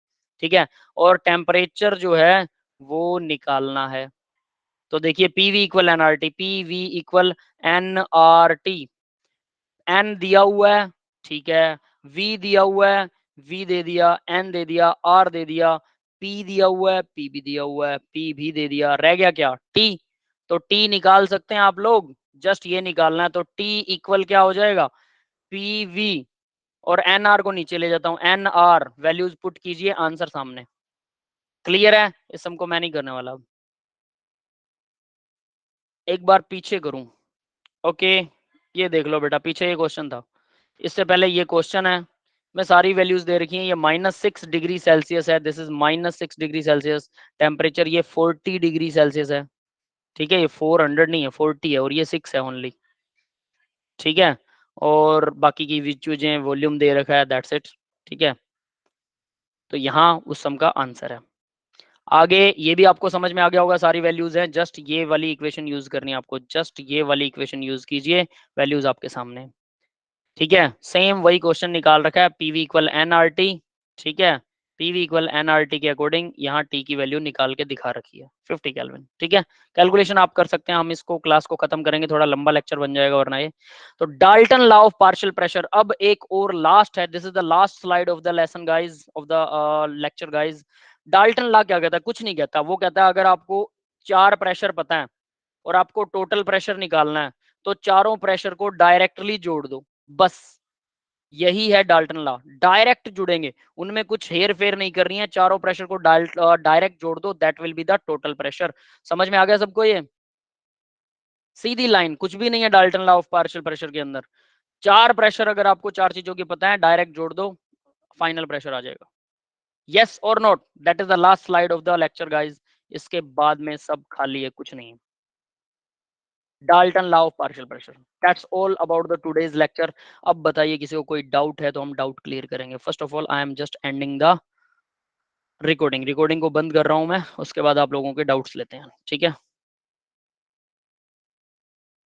ठीक है, और टेम्परेचर जो है वो निकालना है। तो देखिए PV equal NRT, PV equal NRT, N दिया हुआ है, ठीक है, वी दिया हुआ है, वी दे दिया, एन दे दिया, आर दे दिया, पी दिया हुआ है, पी भी दिया हुआ है, पी भी दे दिया, रह गया क्या? टी। तो टी निकाल सकते हैं आप लोग, जस्ट ये निकालना है। तो T इक्वल क्या हो जाएगा, PV, और NR को नीचे ले जाता हूं, NR वैल्यूज पुट कीजिए, आंसर सामने। क्लियर है, इस सम को मैं नहीं करने वाला। अब एक बार पीछे करूं, ओके, ये देख लो बेटा, पीछे ये क्वेश्चन था, इससे पहले ये क्वेश्चन है, मैं सारी वैल्यूज दे रखी हैं। ये -6 डिग्री सेल्सियस है, this is -6 degree Celsius. Temperature ये 40 डिग्री सेल्सियस है, ठीक है, ये 400 नहीं है, 40 है, और ये 6 है ओनली, ठीक है। और बाकी की चीजें वॉल्यूम दे रखा है, दैट्स इट, ठीक है। तो यहाँ उस सम का आंसर है। आगे ये भी आपको समझ में आ गया होगा, सारी वैल्यूज हैं, जस्ट ये वाली इक्वेशन यूज करनी है आपको, जस्ट ये वाली इक्वेशन यूज कीजिए, वैल्यूज आपके सामने, ठीक है। सेम वही क्वेश्चन निकाल रखा है, पीवी इक्वल एनआरटी, ठीक है, पीवी इक्वल एनआरटी के अकॉर्डिंग यहाँ टी की वैल्यू निकाल के दिखा रखी है 50 केल्विन, ठीक है। कैलकुलेशन आप कर सकते हैं, हम इसको क्लास को खत्म करेंगे, थोड़ा लंबा लेक्चर बन जाएगा वरना ये। तो Dalton law of partial pressure, अब एक और लास्ट है, this is the last slide of the lesson guys, of the lecture guys. Dalton law क्या कहता है, कुछ नहीं कहता, वो कहता है अगर आपको 4 प्रेशर पता है और आपको टोटल प्रेशर निकालना है, तो चारों प्रेशर को डायरेक्टली जोड़ दो, बस यही है डाल्टन लॉ, डायरेक्ट जुड़ेंगे, उनमें कुछ हेर फेर नहीं कर रही है, चारों प्रेशर को डायरेक्ट जोड़ दो, that will be the total pressure. समझ में आ गया सबको, ये सीधी लाइन, कुछ भी नहीं है Dalton law of partial pressure के अंदर। 4 प्रेशर अगर आपको 4 चीजों की पता है, डायरेक्ट जोड़ दो, फाइनल प्रेशर आ जाएगा। Yes or not, that is the last slide of the lecture guys, इसके बाद में सब खाली है, कुछ नहीं है। Dalton law of partial pressure, that's all about the today's lecture. अब बताइए किसी को कोई डाउट है तो हम डाउट क्लियर करेंगे। First of all I am just ending the recording को बंद कर रहा हूं मैं, उसके बाद आप लोगों के डाउट्स लेते हैं, ठीक है।